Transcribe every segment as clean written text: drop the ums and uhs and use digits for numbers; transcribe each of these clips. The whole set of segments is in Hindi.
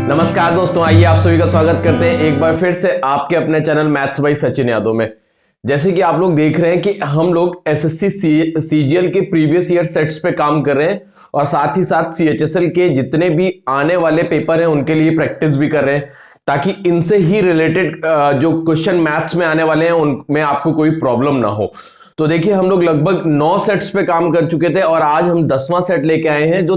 नमस्कार दोस्तों, आइए आप सभी का स्वागत करते हैं एक बार फिर से आपके अपने channel maths by Sachin Yadav में। जैसे कि आप लोग देख रहे हैं कि हम लोग एसएससी सीजीएल के प्रीवियस ईयर सेट्स पे काम कर रहे हैं और साथ ही साथ सीएचएसएल के जितने भी आने वाले पेपर हैं उनके लिए प्रैक्टिस भी कर रहे हैं, ताकि इनसे ही रिलेटेड जो क्वेश्चन मैथ्स में आने वाले हैं उनमें आपको कोई प्रॉब्लम ना हो। तो देखिए, हम लोग लगभग 9 सेट्स पे काम कर चुके थे और आज हम 10वां सेट लेके आए हैं जो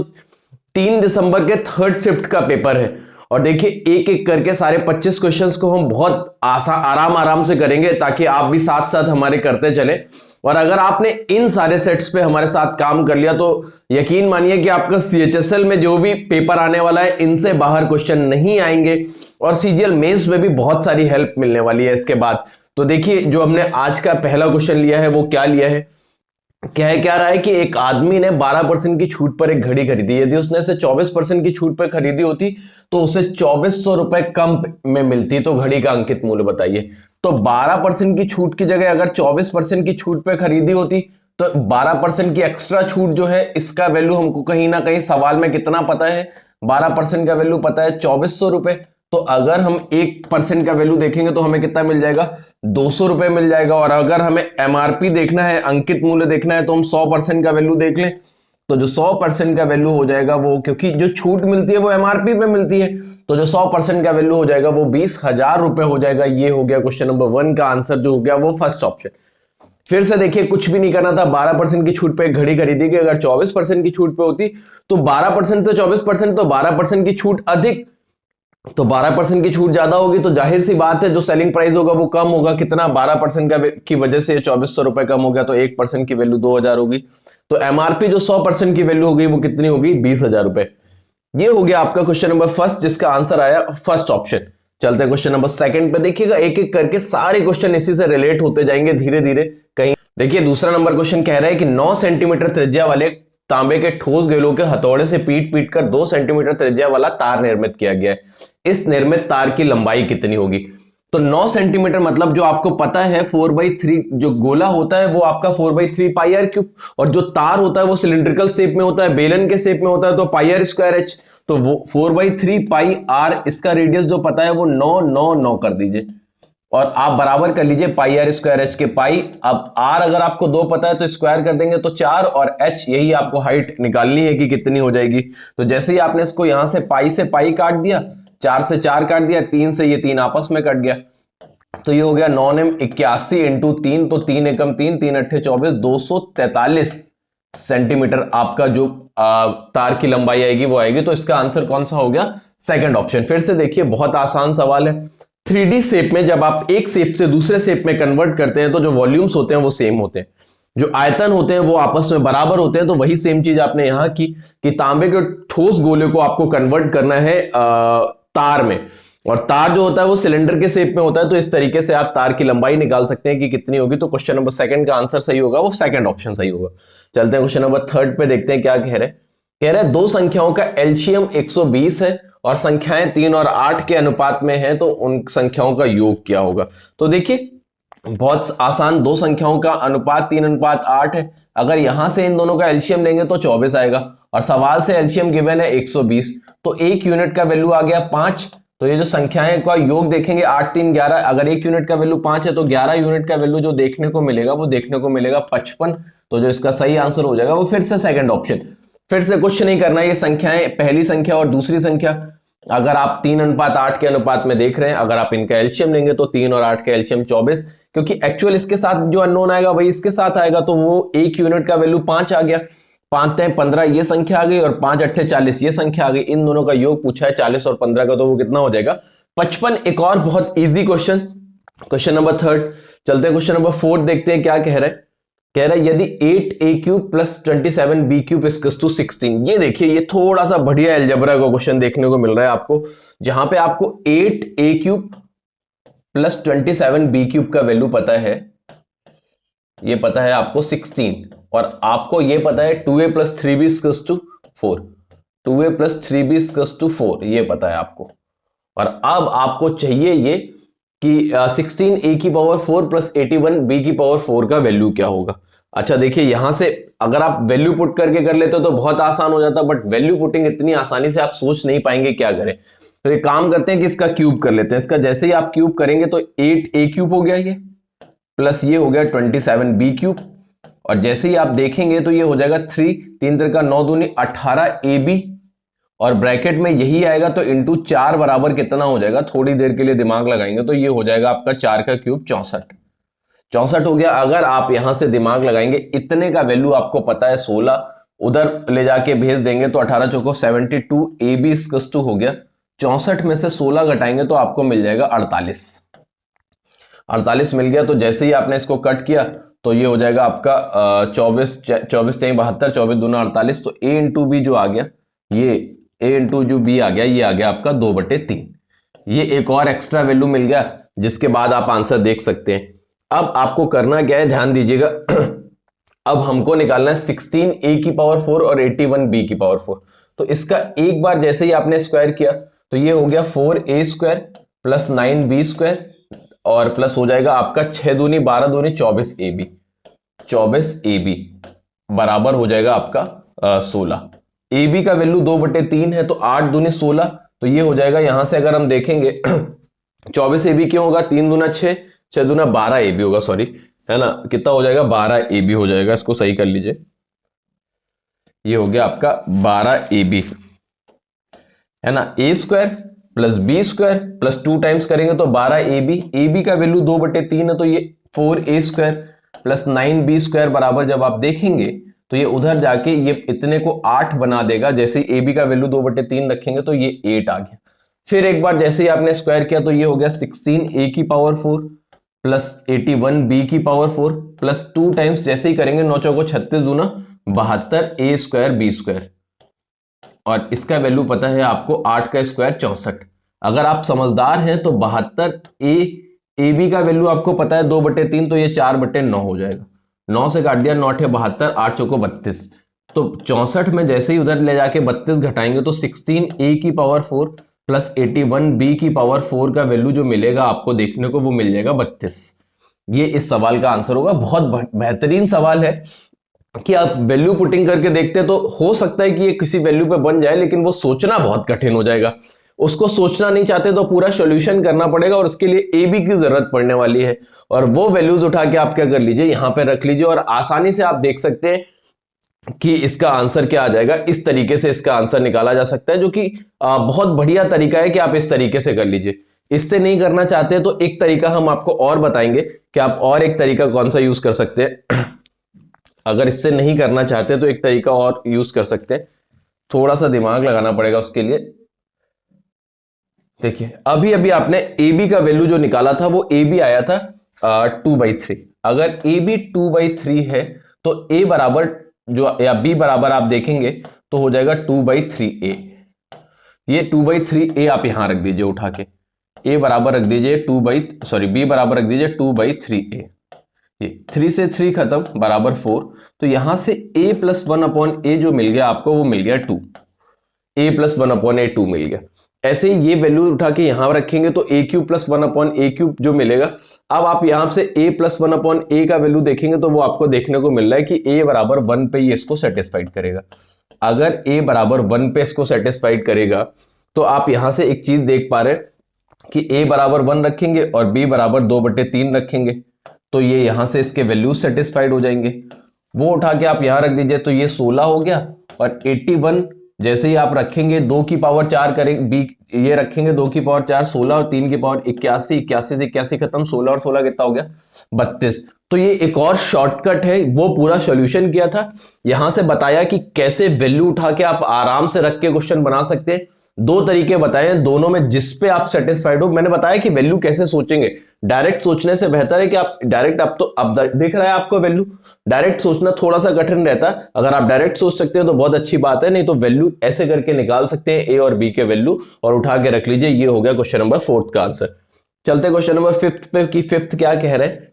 3 दिसंबर के थर्ड शिफ्ट का पेपर है। और देखिए, एक एक करके सारे 25 क्वेश्चंस को हम बहुत आराम से करेंगे, ताकि आप भी साथ साथ हमारे करते चले। और अगर आपने इन सारे सेट्स पे हमारे साथ काम कर लिया तो यकीन मानिए कि आपका सीएचएसएल में जो भी पेपर आने वाला है इनसे बाहर क्वेश्चन नहीं आएंगे और सीजीएल मेंस में भी बहुत सारी हेल्प मिलने वाली है इसके बाद। तो देखिए, जो हमने आज का पहला क्वेश्चन लिया है वो क्या लिया है, क्या रहा है कि एक आदमी ने 12% की छूट पर एक घड़ी खरीदी। यदि उसने इसे 24% की छूट पर खरीदी होती तो उसे 2400 रुपए कम में मिलती। तो घड़ी का अंकित मूल्य बताइए। तो 12% की छूट की जगह अगर 24% की छूट पर खरीदी होती तो 12% की एक्स्ट्रा छूट जो है इसका वैल्यू हमको कहीं ना कहीं सवाल में कितना पता है, 12% का वैल्यू पता है 2400 रुपए। तो अगर हम 1% का वैल्यू देखेंगे तो हमें कितना मिल जाएगा, 200 रुपए मिल जाएगा। और अगर हमें एमआरपी देखना है, अंकित मूल्य देखना है, तो हम 100% का वैल्यू देख लें। तो जो 100% का वैल्यू हो जाएगा वो, क्योंकि जो छूट मिलती है वो एमआरपी पे मिलती है, तो जो 100% का वैल्यू हो जाएगा वो 20,000 रुपए हो जाएगा। ये हो गया क्वेश्चन नंबर 1 का आंसर, जो हो गया वो फर्स्ट ऑप्शन। फिर से देखिए, कुछ भी नहीं करना था, 12% की छूट पे एक घड़ी खरीदी गई। अगर 24% की छूट पे होती तो 12% तो 24%, तो 12% की छूट अधिक, तो 12% की छूट ज्यादा होगी, तो जाहिर सी बात है जो सेलिंग प्राइस होगा वो कम होगा। कितना, 12% की वजह से 2400 रुपए कम हो गया, तो 1% की वैल्यू 2000 होगी। तो एमआरपी जो 100% की वैल्यू होगी वो कितनी होगी, 20,000 रुपए। ये हो गया आपका क्वेश्चन नंबर फर्स्ट, जिसका आंसर आया फर्स्ट ऑप्शन। चलते हैं क्वेश्चन नंबर सेकंड पे। देखिएगा, एक एक करके सारे क्वेश्चन इसी से रिलेट होते जाएंगे धीरे धीरे कहीं। देखिए, दूसरा नंबर क्वेश्चन कह रहा है कि 9 सेंटीमीटर त्रिज्या वाले तांबे के ठोस गोलों के हथौड़े से पीट पीट कर 2 सेंटीमीटर त्रिज्या वाला तार निर्मित किया गया है। इस निर्मित तार की लंबाई कितनी होगी। तो 9 सेंटीमीटर मतलब जो आपको पता है 4/3 जो गोला होता है वो आपका 4/3 पाई आर क्यूब, और जो तार होता है वो सिलिंड्रिकल शेप में होता है, बेलन के शेप में होता है, तो पाई आर स्क्वायर एच। तो वो 4/3 पाई आर, इसका रेडियस जो पता है वो 9 9 9 कर दीजिए और आप बराबर कर लीजिए पाई आर स्क्वायर एच के पाई। अब आर अगर आपको 2 पता है तो स्क्वायर कर देंगे तो 4, और एच यही आपको हाइट निकालनी है कि कितनी हो जाएगी। तो जैसे ही आपने इसको यहां से पाई काट दिया, 4 से 4 काट दिया, 3 से ये 3 आपस में कट गया, तो ये हो गया 9 81 इंटू 3, तो 3 एकम 3, 3 अट्ठे 24, 243 सेंटीमीटर आपका जो तार की लंबाई आएगी वो आएगी। तो इसका आंसर कौन सा हो गया, सेकंड ऑप्शन। फिर से देखिए, बहुत आसान सवाल है। 3D शेप में जब आप एक शेप से दूसरे शेप में कन्वर्ट करते हैं तो जो वॉल्यूम्स होते हैं वो सेम होते हैं, जो आयतन होते हैं वो आपस में बराबर होते हैं। तो वही सेम चीज आपने यहां की कि तांबे के ठोस गोले को आपको कन्वर्ट करना है तार में, और तार जो होता है वो सिलेंडर के शेप में होता है। तो इस तरीके से आप तार की लंबाई निकाल सकते हैं कि कितनी होगी। तो क्वेश्चन नंबर सेकंड का आंसर सही होगा, वो सेकंड ऑप्शन सही होगा। चलते हैं क्वेश्चन नंबर थर्ड पे, देखते हैं क्या कह रहे हैं। 2 संख्याओं का एलसीएम 120 है और संख्याएं 3 और 8 के अनुपात में हैं, तो उन संख्याओं का योग क्या होगा। तो देखिए, बहुत आसान, 2 संख्याओं का अनुपात 3:8 है। अगर यहां से इन दोनों का एलसीएम लेंगे तो 24 आएगा, और सवाल से एलसीएम गिवन है 120, तो 1 यूनिट का वैल्यू आ गया 5। तो ये जो संख्याएं का योग देखेंगे 8 3 11, अगर 1 यूनिट का वैल्यू 5 है तो 11 यूनिट का वैल्यू जो देखने को मिलेगा वो देखने को मिलेगा 55। तो जो इसका सही आंसर हो जाएगा वो फिर से सेकंड ऑप्शन। फिर से कुछ नहीं करना, ये संख्याएं, पहली संख्या और दूसरी संख्या अगर आप 3:8 के अनुपात में देख रहे हैं, अगर आप इनका एलसीएम लेंगे तो 3 और 8 का एलसीएम 24, क्योंकि एक्चुअल इसके साथ जो अननोन आएगा वही इसके साथ आएगा, तो वो 1 यूनिट का वैल्यू 5 आ गया। 5 15 ये संख्या आ गई, और 5 अट्ठे 40 ये संख्या आ गई। इन दोनों का योग पूछा है 40 और 15 का, तो वो कितना हो जाएगा, 55। एक और बहुत easy question, question number third. चलते हैं क्वेश्चन नंबर फोर्थ, देखते हैं क्या कह रहा है। यदि 8a³ + 27b³ = 16। ये देखिए, ये थोड़ा सा बढ़िया अलजेब्रा का क्वेश्चन देखने को मिल रहा है आपको, जहां पे आपको 8a³ + 27b³ का वैल्यू पता है, ये पता है आपको 16, और आपको ये पता है 2a + 3b = 4, 2a + 3b = 4, ये पता है आपको। और अब आपको चाहिए ये कि 16a⁴ + 81b⁴ का वैल्यू क्या होगा। अच्छा देखिए, यहां से अगर आप वैल्यू पुट करके कर लेते हो तो बहुत आसान हो जाता, बट वैल्यू पुटिंग इतनी आसानी से आप सोच नहीं पाएंगे क्या करें। तो ये काम करते हैं कि इसका क्यूब कर लेते हैं। इसका जैसे ही आप क्यूब करेंगे तो 8a क्यूब हो गया ये, प्लस ये हो गया 27b क्यूब, और जैसे ही आप देखेंगे तो ये हो जाएगा 3 3 3 का 9 दूनी 18ab, और ब्रैकेट में यही आएगा तो इंटू 4 बराबर कितना हो जाएगा, थोड़ी देर के लिए दिमाग लगाएंगे तो ये हो जाएगा आपका 4 का क्यूब 64 हो गया। अगर आप यहां से दिमाग लगाएंगे, इतने का वैल्यू आपको पता है 16, उधर ले जाके भेज देंगे तो 18 चौको 72, ए बी टू हो गया 64 में से 16 घटाएंगे तो आपको मिल जाएगा 48 मिल गया। तो जैसे ही आपने इसको कट किया तो ये हो जाएगा आपका 24 चाहिए 72, 24 दूना 48, तो ए इंटू बी जो आ गया, ये ए इंटू जो बी आ गया, ये आ गया आपका 2/3। ये एक और एक्स्ट्रा वैल्यू मिल गया, जिसके बाद आप आंसर देख सकते हैं। अब आपको करना क्या है, ध्यान दीजिएगा। अब हमको निकालना है 16a की पावर 4 और 81b की पावर 4। तो इसका एक बार जैसे ही आपने स्क्वायर किया तो ये हो गया 4a square plus 9b square, और प्लस हो जाएगा आपका 6 दूनी 12 दूनी 24ab बराबर हो जाएगा आपका 16। ab का वैल्यू 2/3 है तो 8 दूनी 16, तो ये हो जाएगा यहां से अगर हम देखेंगे 24ab क्यों होगा, 3 दूना 6, 6 दूना 12ab होगा, सॉरी, है ना, कितना हो जाएगा 12ab हो जाएगा, इसको सही कर लीजिए, ये हो गया आपका 12ab, है ना। a square plus b square plus 2 times करेंगे तो 12ab, ab का वैल्यू 2/3 है तो ये 4a square plus 9b square बराबर जब आप देखेंगे तो ये उधर जाके ये इतने को 8 बना देगा। जैसे ही ab का वैल्यू 2/3 रखेंगे तो ये 8 आ गया। फिर एक बार जैसे ही आपने स्क्वायर किया तो ये हो गया 16a की पावर 4 प्लस 81b की पावर 4 प्लस 2 टाइम्स जैसे ही करेंगे 9 चौको 36 दूना 72, a स्क्वायर b स्क्वायर, और इसका वैल्यू पता है आपको 8 का स्क्वायर 64। अगर आप समझदार हैं तो 72a का वैल्यू आपको पता है 2/3, तो ये 4/9 हो जाएगा। 9 से काट दिया, 9 72, 8 चौको 32, तो 64 में जैसे ही उधर ले जाके 32 घटाएंगे तो 16a की पावर 4 प्लस 81b की पावर 4 का वैल्यू जो मिलेगा आपको देखने को वो मिल जाएगा 32। ये इस सवाल का आंसर होगा। बहुत बेहतरीन सवाल है कि आप वैल्यू पुटिंग करके देखते तो हो सकता है कि ये किसी वैल्यू पे बन जाए, लेकिन वो सोचना बहुत कठिन हो जाएगा। उसको सोचना नहीं चाहते तो पूरा सॉल्यूशन करना पड़ेगा, और उसके लिए ए बी की जरूरत पड़ने वाली है, और वो वैल्यूज उठा के आप क्या कर लीजिए, यहां पे रख लीजिए, और आसानी से आप देख सकते हैं कि इसका आंसर क्या आ जाएगा। इस तरीके से इसका आंसर निकाला जा सकता है, जो कि बहुत बढ़िया तरीका है कि आप इस तरीके से कर लीजिए। इससे नहीं करना चाहते तो एक तरीका हम आपको और बताएंगे कि आप और एक तरीका कौन सा यूज कर सकते हैं। अगर इससे नहीं करना चाहते तो एक तरीका और यूज कर सकते हैं, थोड़ा सा दिमाग लगाना पड़ेगा उसके लिए। देखिए अभी अभी आपने ए बी का वैल्यू जो निकाला था वो ए बी आया था 2/3। अगर ए बी 2/3 है तो ए बराबर जो या बी बराबर आप देखेंगे तो हो जाएगा 2/3a। ये 2/3a आप यहां रख दीजिए उठा के, ए बराबर रख दीजिए बी बराबर रख दीजिए 2/3a। ये 3 से 3 खत्म बराबर 4, तो यहां से a प्लस 1/a जो मिल गया आपको वो मिल गया 2, a प्लस 1/a 2 मिल गया। ऐसे ही ये वैल्यू उठा के यहां रखेंगे तो a cube plus 1/a cube जो मिलेगा। अब आप यहां से a प्लस 1/a का वैल्यू देखेंगे तो वो आपको देखने को मिल रहा है कि a बराबर 1 पे ये इसको सेटिस्फाइड करेगा। अगर a बराबर 1 पे इसको सेटिस्फाइड करेगा तो आप यहां से एक चीज देख पा रहे हैं कि a बराबर 1 रखेंगे और b बराबर 2/3 रखेंगे तो ये यहां से इसके वैल्यूज सेटिस्फाइड हो जाएंगे। वो उठा के आप यहां रख दीजिए तो ये 16 हो गया, और 81 जैसे ही आप रखेंगे 2 की पावर 4 करेंगे, बी ये रखेंगे 2 की पावर 4 16 और 3 की पावर 81, 81 से 81 खत्म, 16 और 16 कितना हो गया 32। तो ये एक और शॉर्टकट है, वो पूरा सॉल्यूशन किया था, यहां से बताया कि कैसे वैल्यू उठा के आप आराम से रख के क्वेश्चन बना सकते हैं। 2 तरीके बताए, दोनों में जिस पे आप सेटिस्फाइड हो। मैंने बताया कि वैल्यू कैसे सोचेंगे, डायरेक्ट सोचने से बेहतर है कि आप डायरेक्ट, अब दिख रहा है आपको वैल्यू, डायरेक्ट सोचना थोड़ा सा कठिन रहता है। अगर आप डायरेक्ट सोच सकते हैं तो बहुत अच्छी बात है, नहीं तो वैल्यू ऐसे करके निकाल सकते हैं, ए और बी के वैल्यू, और उठा के रख लीजिए। ये हो गया क्वेश्चन नंबर 4 का आंसर। चलते क्वेश्चन नंबर 5 पे कि 5 क्या कह रहा है,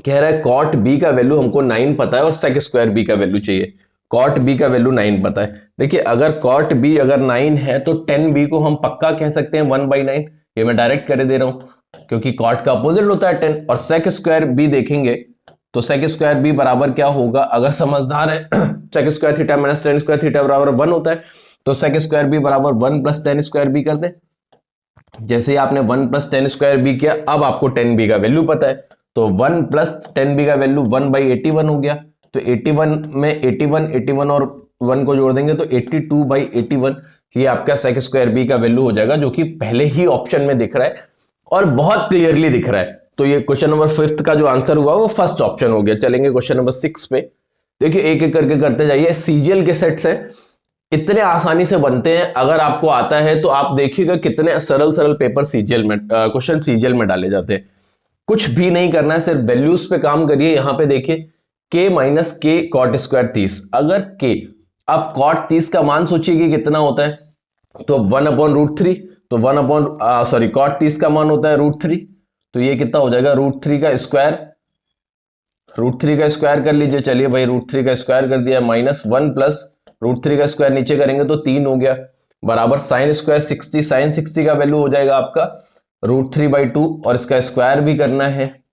कह रहा है कॉट बी का वैल्यू हमको 9 पता है और सेक स्क्वायर बी का वैल्यू चाहिए। कॉट बी का वैल्यू 9 पता है। देखिए अगर कॉट बी अगर 9 है तो 10b को हम पक्का कह सकते हैं 1/9। ये मैं डायरेक्ट कर दे रहा हूं क्योंकि कॉट का अपोजिट होता है 10। और सेक स्क्वायर बी देखेंगे तो सेक स्क्वायर बी बराबर क्या होगा, अगर समझदार है sec square theta minus tan square theta बराबर 1 होता है। तो सेक स्क्वायर बी बराबर 1 प्लस टेन स्क्वायर बी कर दे। जैसे ही आपने 1 प्लस टेन स्क्वायर बी किया, अब आपको 10b का वैल्यू पता है, तो 1 प्लस 10b का वैल्यू 1/81 हो गया। तो 81 में 81 और 1 को जोड़ देंगे तो 82/81, ये आपका सेक स्क्वायर बी का वैल्यू हो जाएगा, जो कि पहले ही ऑप्शन में दिख रहा है और बहुत क्लियरली दिख रहा है। तो ये क्वेश्चन नंबर 5 का जो आंसर हुआ वो फर्स्ट ऑप्शन हो गया। चलेंगे क्वेश्चन नंबर 6 पे। देखिए एक एक करके करते जाइए। सीजीएल के सेट्स है, इतने आसानी से बनते हैं, अगर आपको आता है तो आप देखिएगा कितने सरल सरल पेपर सीजीएल में क्वेश्चन सीजीएल में डाले जाते हैं। कुछ भी नहीं करना है, सिर्फ वैल्यूज पे काम करिए। यहां पे देखिए k माइनस के कॉट स्क्वायर 30, अगर k, अब कॉट 30 का मान सोचिए कि कितना होता है, तो 1/√3, तो कॉट 30 का मान होता है √3, तो ये कितना हो जाएगा √3 का स्क्वायर, √3 का स्क्वायर कर लीजिए। चलिए भाई √3 का स्क्वायर कर दिया, माइनस 1 प्लस √3 का स्क्वायर नीचे करेंगे तो 3 हो गया, बराबर साइन स्क्वायर 60, साइन 60 का वैल्यू हो जाएगा आपका √3/2, और इसका स्क्वायर भी करना है,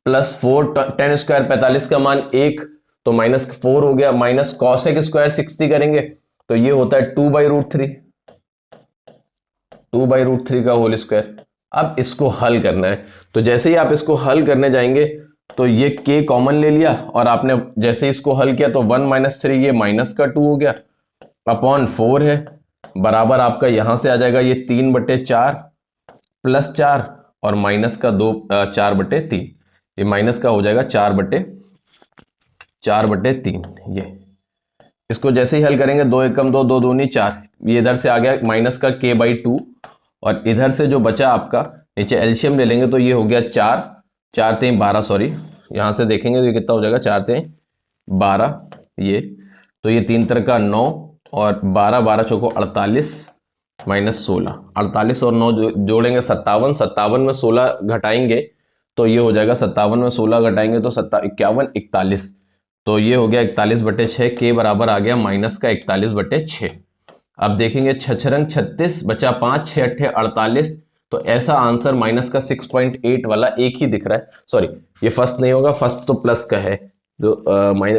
प्लस 4, 10 स्क्वायर 45 का मान 1, तो -4 हो गया, माइनस कॉसेक स्क्वायर 60 करेंगे तो ये होता है 2/√3, 2/√3 का होल स्क्वायर। अब इसको हल करना है, तो जैसे ही आप इसको हल करने जाएंगे तो ये k कॉमन ले लिया, और आपने जैसे इसको हल किया तो 1 - 3, ये -2 हो गया, अपॉन 4 है, बराबर आपका यहां से आ जाएगा ये 3/4 प्लस 4 और माइनस का 4/3, ये माइनस का हो जाएगा 4/3। ये इसको जैसे ही हल करेंगे 2 एकम 2, 2 दूनी 4, ये इधर से आ गया माइनस का k/2, और इधर से जो बचा आपका नीचे एलसीएम ले लेंगे तो ये हो गया 4, 4 3 12, सॉरी यहां से देखेंगे तो ये कितना हो जाएगा 4 3 12, ये तो ये 3 तरह का 9 और 12, 12 चौको 48 माइनस 16, 48 और 9 जोड़ेंगे 57, 57 में 16 घटाएंगे तो ये हो जाएगा 57 में 16 घटाएंगे तो 51, 41, तो ये हो गया 41/6, के बराबर आ गया माइनस का 41/6। अब देखेंगे 6 रंग 36 बचा 5, 6 8 48, तो ऐसा आंसर माइनस का 6.8 वाला एक ही दिख रहा है। सॉरी ये फर्स्ट नहीं होगा, फर्स्ट तो प्लस का है, जो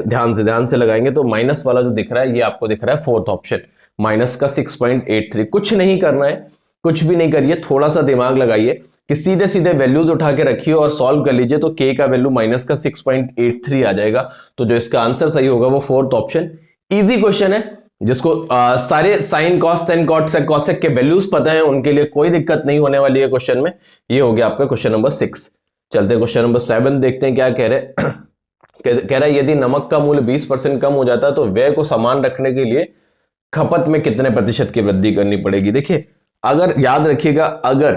ध्यान से लगाएंगे तो माइनस वाला जो दिख रहा है ये आपको दिख रहा है फोर्थ ऑप्शन, माइनस का 6.83। कुछ नहीं करना है, कुछ भी नहीं करिए, थोड़ा सा दिमाग लगाइए कि सीधे सीधे वैल्यूज उठा के रखिए और सॉल्व कर लीजिए, तो के का वैल्यू माइनस का 6.83 आ जाएगा। तो जो इसका आंसर सही होगा वो फोर्थ ऑप्शन। इजी क्वेश्चन है, जिसको सारे sin cos tan cot sec cosec के वैल्यूज पता है उनके लिए कोई दिक्कत नहीं होने वाली है क्वेश्चन में। ये हो गया आपका क्वेश्चन नंबर 6। चलते हैं क्वेश्चन नंबर 7 देखते हैं क्या कह रहे कह रहा है यदि नमक का मूल्य 20% कम हो जाता है तो व्यय को समान रखने के लिए खपत में कितने प्रतिशत की वृद्धि करनी पड़ेगी। देखिए अगर याद रखिएगा, अगर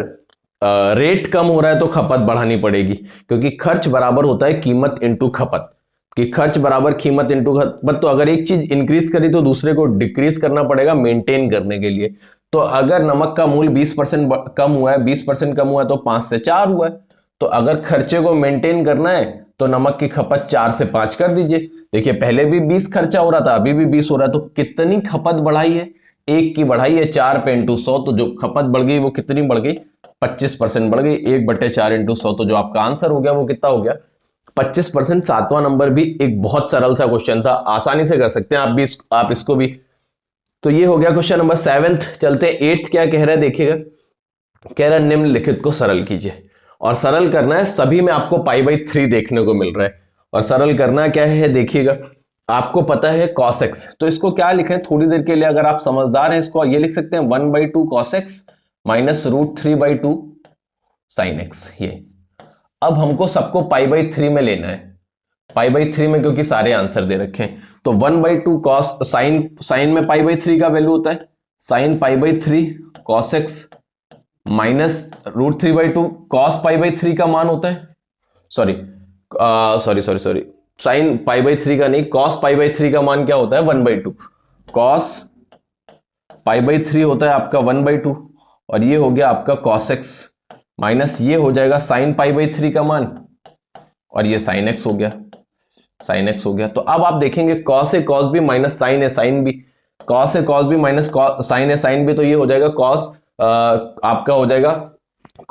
रेट कम हो रहा है तो खपत बढ़ानी पड़ेगी, क्योंकि खर्च बराबर होता है कीमत इंटू खपत, कि खर्च बराबर कीमत इंटू खपत। तो अगर एक चीज इंक्रीज करी तो दूसरे को डिक्रीज करना पड़ेगा मेंटेन करने के लिए। तो अगर नमक का मूल्य 20% कम हुआ है, 20% कम हुआ है तो 5 से 4 हुआ है। तो अगर खर्चे को मेंटेन करना है तो नमक की खपत 4 से 5 कर दीजिए। देखिए पहले भी 20 खर्चा हो रहा था, अभी भी 20 हो रहा है, तो कितनी खपत बढ़ाई है, 1 की बढ़ाई है 4 पे इंटू 100, तो जो खपत बढ़ गई वो कितनी बढ़ गई, 25% बढ़ गई। 1/4 इंटू 100, तो जो आपका आंसर हो गया वो कितना हो गया, 25%। 7वां नंबर भी एक बहुत सरल सा क्वेश्चन था, आसानी से कर सकते हैं आप इसको भी। तो ये हो गया क्वेश्चन नंबर 7। चलते हैं 8th क्या कह रहा है, देखिएगा कह रहा है निम्नलिखित को सरल कीजिए, और सरल करना है, सभी में आपको π/3 देखने को मिल रहा है, और सरल करना क्या है देखिएगा, आपको पता है cos x, तो इसको क्या लिखें थोड़ी देर के लिए, अगर आप समझदार हैं इसको ये लिख सकते हैं 1/2 cos x minus √3/2 sin x। ये अब हमको सबको π/3 में लेना है, π/3 में, क्योंकि सारे आंसर दे रखे हैं। तो 1/2 cos साइन में π/3 का वैल्यू होता है sine π/3 cos x minus √3/2 cos π/3 का मान होता है, सॉरी साइन π/3 का नहीं, cos π/3 का मान क्या होता है 1/2, cos π/3 होता है आपका 1/2, और ये हो गया आपका cos x माइनस ये हो जाएगा साइन π/3 का मान, और ये साइन x हो गया, साइन x हो गया। तो अब आप देखेंगे cos है cos भी माइनस साइन है साइन भी, cos है cos भी माइनस साइन है साइन भी, तो ये हो जाएगा cos आपका हो जाएगा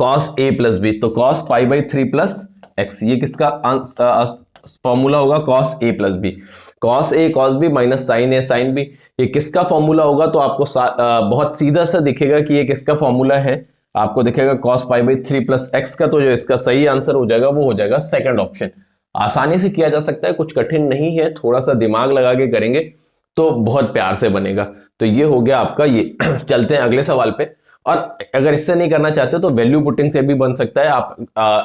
cos a प्लस b, तो cos π/3 प्लस x। ये किसका फॉर्मूला होगा cos A plus B, cos A cos B minus sign A sine B. ये किसका फॉर्मूला होगा तो आपको बहुत सीधा सा दिखेगा कि ये किसका फॉर्मूला है। आपको दिखेगा cos pi by 3 plus x का, तो जो इसका सही आंसर हो जाएगा वो हो जाएगा सेकंड ऑप्शन। आसानी से किया जा सकता है, कुछ कठिन नहीं है, थोड़ा सा दिमाग लगा के करेंगे तो बहुत प्यार से बनेगा। तो ये हो गया आपका ये। चलते हैं अगले सवाल पे। और अगर इससे नहीं करना चाहते तो वैल्यू पुटिंग से भी बन सकता है। आप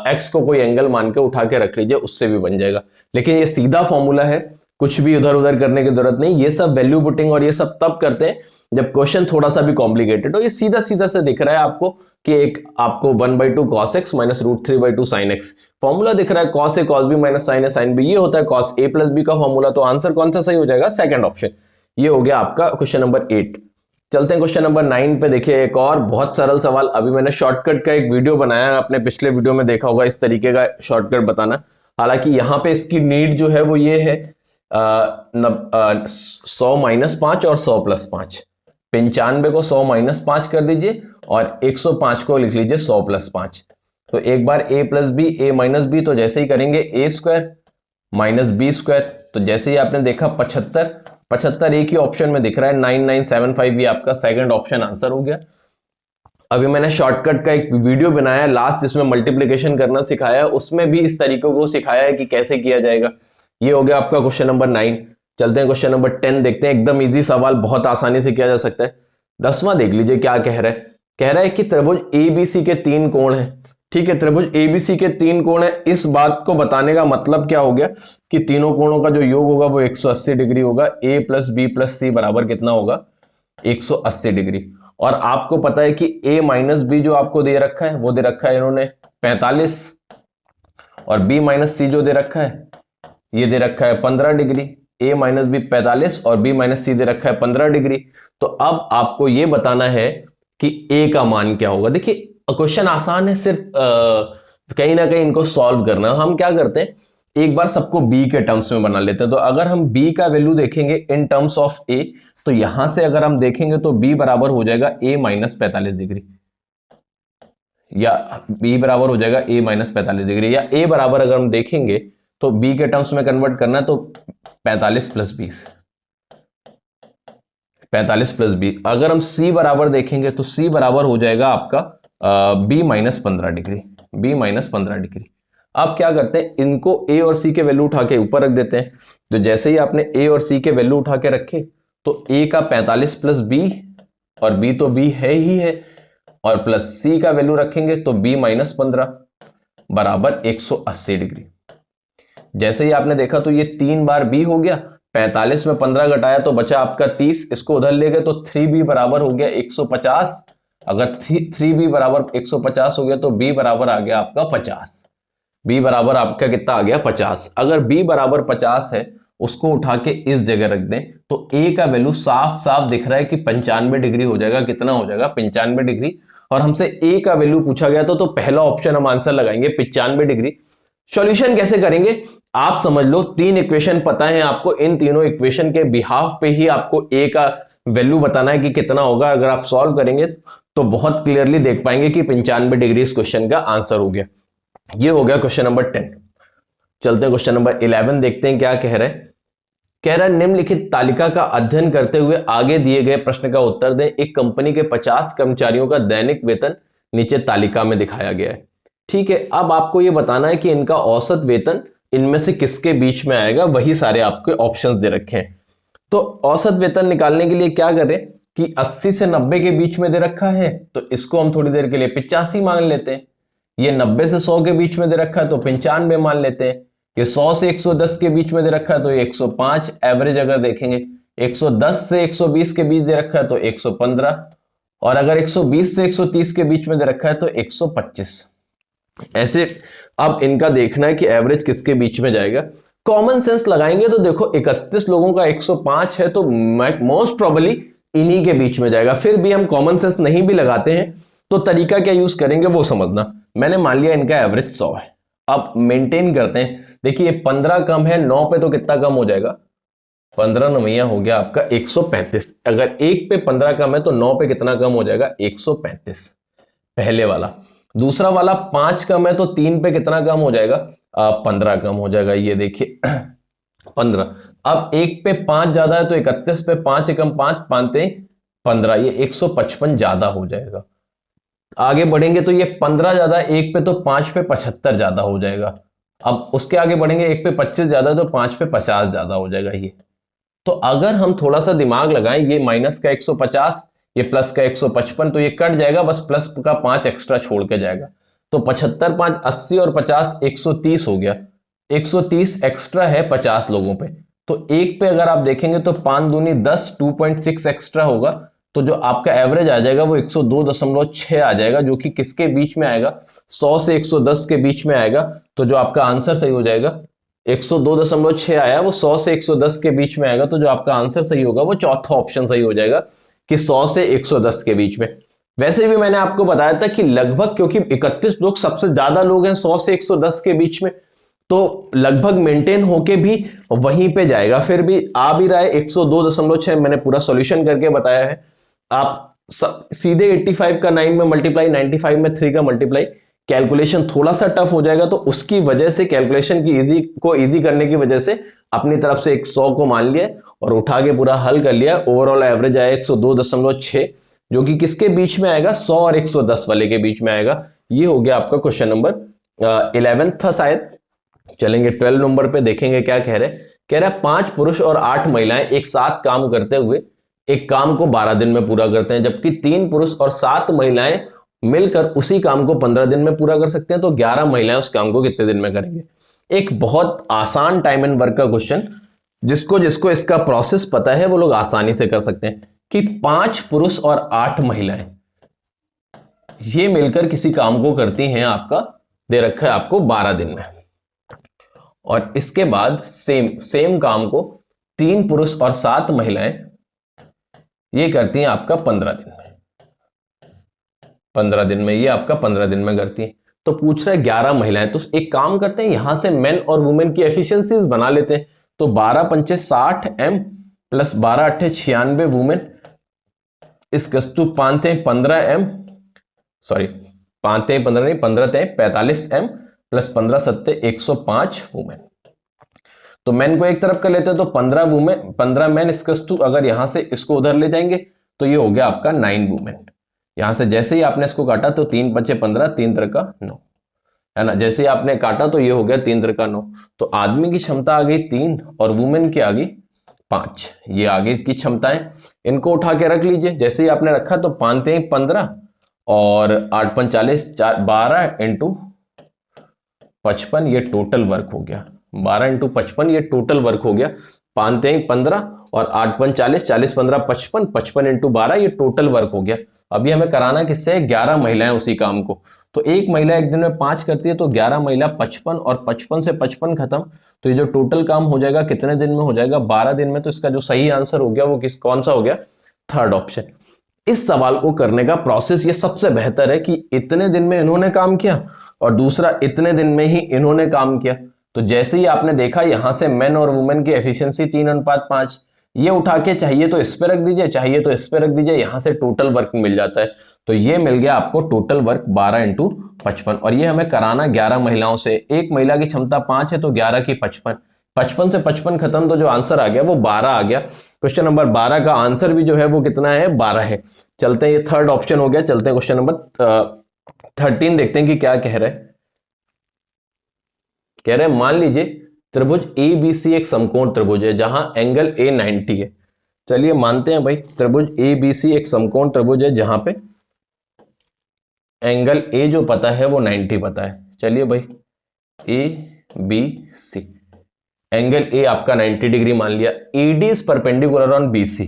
एक्स को कोई एंगल मान के उठा के रख लीजिए, उससे भी बन जाएगा। लेकिन ये सीधा फॉर्मूला है, कुछ भी उधर उधर करने की जरूरत नहीं। ये सब वैल्यू पुटिंग और ये सब तब करते हैं जब क्वेश्चन थोड़ा सा भी कॉम्प्लिकेटेड हो। ये सीधा सीधा से दिख रहा है आपको कि एक आपको 1/2 cos x minus √3/2 sin x formula दिख रहा है, cos a cos b minus sin a sin b, ये होता है cos a प्लस b का फॉर्मूला। तो आंसर कौन सा सही हो जाएगा? Second option. ये हो गया आपका क्वेश्चन नंबर 8। चलते हैं क्वेश्चन नंबर 9 पे। देखिए एक और बहुत सरल सवाल। अभी मैंने शॉर्टकट का एक वीडियो बनाया है, आपने पिछले वीडियो में देखा होगा इस तरीके का शॉर्टकट बताना। हालांकि यहाँ पे इसकी नीड जो है वो ये है 100 माइनस 5 और 100 प्लस 5। 95 को 100 माइनस 5 कर दीजिए और 105 को लिख लीजिए 100 प्लस 5। तो एक बार a plus B A minus B, तो जैसे ही करेंगे a square minus B square, तो जैसे ही आपने देखा 75 एक ही ऑप्शन में दिख रहा है 9975, ये आपका सेकंड ऑप्शन आंसर हो गया। अभी मैंने शॉर्टकट का एक वीडियो बनाया है लास्ट, जिसमें मल्टीप्लिकेशन करना सिखाया है, उसमें भी इस तरीके को सिखाया है कि कैसे किया जाएगा। ये हो गया आपका क्वेश्चन नंबर 9। चलते हैं क्वेश्चन नंबर 10 देखते हैं। एकदम इजी सवाल, बहुत आसानी से किया जा सकता है। 10वां देख लीजिए क्या कह रहा है। कह रहा है कि त्रिभुज एबीसी के 3 कोण हैं। ठीक है, त्रिभुज एबीसी के 3 कोण है। इस बात को बताने का मतलब क्या हो गया कि तीनों कोणों का जो योग होगा वो 180 डिग्री होगा। ए प्लस बी प्लस सी बराबर कितना होगा? 180 डिग्री। और आपको पता है कि a माइनस बी जो आपको दे रखा है वो दे रखा है इन्होंने 45, और b माइनस सी जो दे रखा है ये दे रखा है 15 डिग्री। a माइनस बी 45 और b माइनस सी दे रखा है 15 डिग्री। तो अब आपको ये बताना है कि a का मान क्या होगा। देखिए क्वेश्चन आसान है, सिर्फ कहीं ना कहीं इनको सॉल्व करना। हम क्या करते हैं, एक बार सबको b के टर्म्स में बना लेते हैं। तो अगर हम b का वैल्यू देखेंगे इन टर्म्स ऑफ a, तो यहां से अगर हम देखेंगे तो b बराबर हो जाएगा a माइनस 45 डिग्री, या b बराबर हो जाएगा a माइनस 45 डिग्री, या a बराबर अगर हम देखेंगे तो b के टर्म्स में कन्वर्ट करना है तो 45 प्लस 20, 45 प्लस 20। अगर हम c बराबर देखेंगे तो c बराबर हो जाएगा आपका b minus 15 degree, b minus 15 degree. अब क्या करते हैं, इनको a और c के वैल्यू उठा के ऊपर रख देते हैं। तो जैसे ही आपने a और c के वैल्यू उठा के रखे तो a का 45 प्लस b, और b तो b है ही है, और प्लस c का वैल्यू रखेंगे तो b माइनस 15 बराबर 180 डिग्री। जैसे ही आपने देखा तो ये 3 बार b हो गया, 45 में 15 घटाया तो बचा आपका 30, इसको उधर ले गए तो 3b बराबर हो गया 150। अगर 3b बराबर 150 हो गया तो b बराबर आ गया आपका 50। b बराबर आपका कितना आ गया? 50। अगर b बराबर 50 है, उसको उठा के इस जगह रख दें तो a का वैल्यू साफ साफ दिख रहा है कि 95 डिग्री हो जाएगा। कितना हो जाएगा? 95 डिग्री। और हमसे a का वैल्यू पूछा गया तो पहला ऑप्शन हम आंसर लगाएंगे 95 डिग्री। सॉल्यूशन कैसे करेंगे आप समझ लो। 3 इक्वेशन पता है आपको, इन तीनों इक्वेशन के बिहाफ पे ही आपको a का वैल्यू बताना है कि कितना होगा। अगर आप सॉल्व करेंगे तो बहुत क्लियरली देख पाएंगे कि 95 डिग्री इस क्वेश्चन का आंसर हो गया। ये हो गया क्वेश्चन नंबर 10। चलते हैं क्वेश्चन नंबर 11 देखते हैं क्या कह रहे हैं। कह रहा है निम्नलिखित तालिका का अध्ययन करते हुए आगे दिए गए प्रश्न का उत्तर दें। एक कंपनी के 50 कर्मचारियों का दैनिक वेतन नीचे तालिका में दिखाया गया है। ठीक है, अब आपको यह बताना है कि इनका औसत वेतन इनमें से किसके बीच में आएगा। वही सारे आपके ऑप्शंस दे रखे हैं। तो औसत वेतन निकालने के लिए क्या करें कि 80 से 90 के बीच में दे रखा है, तो इसको हम थोड़ी देर के लिए 85 मान लेते हैं। ये 90 से 100 के बीच में दे रखा है तो 95 मान लेते हैं। ये 100 से 110 के बीच में दे रखा है तो ये 105 एवरेज अगर देखेंगे। 110 से 120 के बीच दे रखा है तो 115, और अगर 120 से 130 के बीच में दे रखा है तो 125। ऐसे अब इनका देखना है कि एवरेज किसके बीच में जाएगा। कॉमन सेंस लगाएंगे तो देखो 31 लोगों का 105 है तो मोस्ट प्रोबेबली इन्हीं के बीच में जाएगा। फिर भी हम कॉमन सेंस नहीं भी लगाते हैं तो तरीका क्या यूज करेंगे वो समझना। मैंने मान लिया इनका एवरेज 100 है। अब मेंटेन करते हैं। देखिए 15 कम है 9 पे तो कितना कम हो जाएगा? 15 नवैया हो गया आपका 135। अगर 1 पे 15 कम है तो 9 पे कितना कम हो जाएगा? 135 पहले वाला। दूसरा वाला 5 कम है तो 3 पे कितना कम हो जाएगा, 15 कम हो जाएगा। ये देखिए 15। अब 1 पे 5 ज्यादा है तो 31 पे 5 एकम 5, 15, ये 155 ज्यादा हो जाएगा। आगे बढ़ेंगे तो ये 15 ज्यादा है 1 पे तो 5 पे 75 ज्यादा हो जाएगा। अब उसके आगे बढ़ेंगे 1 पे 25 ज्यादा है तो 5 पे 50 ज्यादा हो जाएगा ये। तो अगर हम थोड़ा सा दिमाग लगाएं, ये माइनस का 150, ये प्लस का 155, तो ये कट जाएगा, बस प्लस का 5 एक्स्ट्रा छोड़ के जाएगा। तो 75 5 80 और 50 130 हो गया। 130 एक्स्ट्रा है 50 लोगों पे। तो एक पे अगर आप देखेंगे तो 5 दूनी 10, 2.6 एक्स्ट्रा होगा। तो जो आपका एवरेज आ जाएगा वो 102.6 आ जाएगा, जो कि किसके बीच में आएगा, 100 से 110 के बीच में आएगा। तो जो आपका आंसर सही हो जाएगा 102.6 आया, वो 100 से 110 के बीच में आएगा। तो जो आपका आंसर सही होगा वो चौथा ऑप्शन सही हो जाएगा कि 100 से 110 के बीच में। वैसे भी मैंने आपको बताया था कि लगभग, क्योंकि 31 लोग सबसे ज्यादा लोग हैं 100 से 110 के बीच में, तो लगभग मेंटेन होके भी वहीं पे जाएगा। फिर भी आ भी रहा है 102.6, मैंने पूरा सॉल्यूशन करके बताया है। आप सीधे 85 का 9 में मल्टीप्लाई, 95 में 3 का मल्टीप्लाई, कैलकुलेशन थोड़ा सा टफ हो जाएगा। तो उसकी वजह से कैलकुलेशन की इजी करने की वजह से अपनी तरफ से 100 को मान लिया और उठा के पूरा हल कर लिया। ओवरऑल एवरेज आया 102.6, जो कि किसके बीच में आएगा, 100 और 110 वाले के बीच में आएगा। ये हो गया आपका क्वेश्चन नंबर 11 था शायद। चलेंगे 12 नंबर पे, देखेंगे क्या कह रहे। कह रहा है 5 पुरुष और 8 महिलाएं एक साथ काम करते हुए एक काम को 12 दिन में पूरा करते हैं, जबकि 3 पुरुष और 7 महिलाएं मिलकर उसी काम को 15 दिन में पूरा कर सकते हैं। तो 11 महिलाएं उस काम को कितने दिन में करेंगे। एक बहुत आसान टाइम एंड वर्क का क्वेश्चन, जिसको जिसको इसका प्रोसेस पता है वो लोग आसानी से कर सकते हैं। कि 5 पुरुष और 8 महिलाएं ये मिलकर किसी काम को करती हैं, आपका दे रखा है आपको 12 दिन में, और इसके बाद सेम काम को 3 पुरुष और 7 महिलाएं ये करती हैं आपका 15 दिन में। 15 दिन में ये आपका 15 दिन में करती हैं। तो पूछ रहा है 11 महिलाएं, तो एक काम करते हैं यहां से मेन और वुमेन की एफिशिएंसीज बना लेते हैं। तो 12 पंचे 60 एम प्लस 12 अट्ठे 96 वुमेन इसकस टू 5 15 एम, सॉरी 5 15 नहीं 15 45 एम प्लस 15 सत्ते 105 वुमेन। तो मैन को एक तरफ कर लेते हैं, तो 15 वुमेन 15 मैन इसकस टू, अगर यहां से इसको उधर ले जाएंगे तो ये हो गया आपका 9 वुमेन। यहां से जैसे ही आपने इसको काटा तो 3 बचे 15, 3 3 का 9 है ना। जैसे ही आपने काटा तो ये हो गया 3 3 का 9। तो आदमी की क्षमता आ गई 3 और वुमेन की आ गई 5। ये आगे इसकी क्षमताएं, इनको उठा के रख लीजिए। जैसे ही आपने रखा तो 5 3 15 और 8 5 40, 12 इंटू 55, ये टोटल वर्क हो गया। 12 इंटू 55 ये टोटल वर्क हो गया। 5 3 15 और 8 5 40, 40 15 55, 55 इंटू 12 ये टोटल वर्क हो गया। अभी हमें कराना किससे, 11 महिलाएं उसी काम को। तो एक महिला एक दिन में 5 करती है, तो 11 महिला 55 और 55 से 55 खत्म। तो ये जो टोटल काम हो जाएगा कितने दिन में हो जाएगा, 12 दिन में। तो इसका जो सही आंसर हो गया वो कौन सा हो गया, थर्ड ऑप्शन। इस सवाल को करने का प्रोसेस ये सबसे बेहतर है कि इतने दिन में इन्होंने काम किया और दूसरा इतने दिन में ही इन्होंने काम किया। तो जैसे ही आपने देखा यहां से मेन और वुमेन की एफिशिएंसी 3:5, ये उठा के चाहिए तो इस पे रख दीजिए, चाहिए तो इस पे रख दीजिए, यहां से टोटल वर्क मिल जाता है। तो ये मिल गया आपको टोटल वर्क 12 इंटू 55, और ये हमें कराना 11 महिलाओं से। एक महिला की क्षमता 5 है तो 11 की 55, 55 से 55 खत्म, तो जो आंसर आ गया वो 12 आ गया। क्वेश्चन नंबर 12 का आंसर भी जो है वो कितना है, 12 है। चलते हैं, ये थर्ड ऑप्शन हो गया। चलते हैं क्वेश्चन नंबर 13 देखते हैं कि क्या कह रहे हैं। कह रहे हैं मान लीजिए त्रिभुज ABC एक समकोण त्रिभुज है जहां एंगल A 90 है। चलिए मानते हैं भाई त्रिभुज ABC एक समकोण त्रिभुज है जहां पे एंगल A जो पता है वो 90 पता है। चलिए भाई ABC एंगल A आपका 90 डिग्री मान लिया। ED is perpendicular on BC,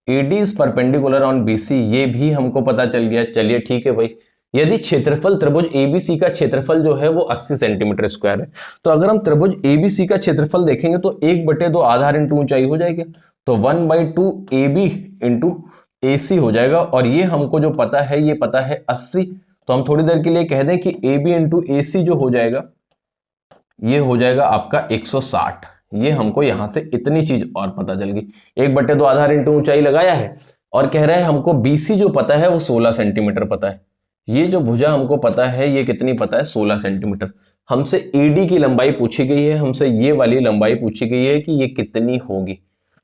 ED is perpendicular on BC, ये भी हमको पता चल गया। चलिए ठीक है भाई। यदि क्षेत्रफल त्रिभुज ABC का क्षेत्रफल जो है वो 80 सेंटीमीटर स्क्वायर है, तो अगर हम त्रिभुज ABC का क्षेत्रफल देखेंगे तो 1/2 आधार इंटू ऊंचाई हो जाएगी। तो 1/2 AB इंटू AC हो जाएगा। और ये हमको जो पता है ये पता है 80। तो हम थोड़ी देर के लिए कह दें कि AB इंटू AC जो हो जाएगा ये हो जाएगा आपका 160। ये हमको यहां से इतनी चीज और पता चल गई। 1/2 आधार इंटू ऊंचाई लगाया है और कह रहा है हमको BC जो पता है वो 16 सेंटीमीटर पता है। ये जो भुजा हमको पता है ये कितनी पता है, 16 सेंटीमीटर। हमसे एडी की लंबाई पूछी गई है, हमसे ये वाली लंबाई पूछी गई है कि ये कितनी होगी।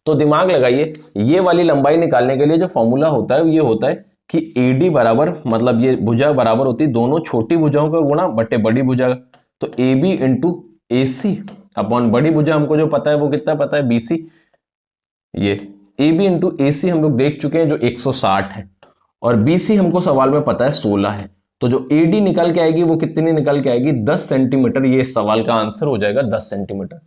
तो दिमाग लगाइए, ये वाली लंबाई निकालने के लिए जो फॉर्मूला होता है ये होता है कि एडी बराबर, मतलब ये भुजा बराबर होती है दोनों छोटी भुजाओं का गुणा बटे बड़ी भुजा का। तो A B into A C upon बड़ी भुजा हमको जो पता है वो कितना पता है, बी सी। ये ए बी इंटू ए सी हम लोग देख चुके हैं जो 160 है, और बी सी हमको सवाल में पता है 16 है। तो जो एडी निकल के आएगी वो कितनी निकल के आएगी, 10 सेंटीमीटर। ये सवाल का आंसर हो जाएगा 10 सेंटीमीटर।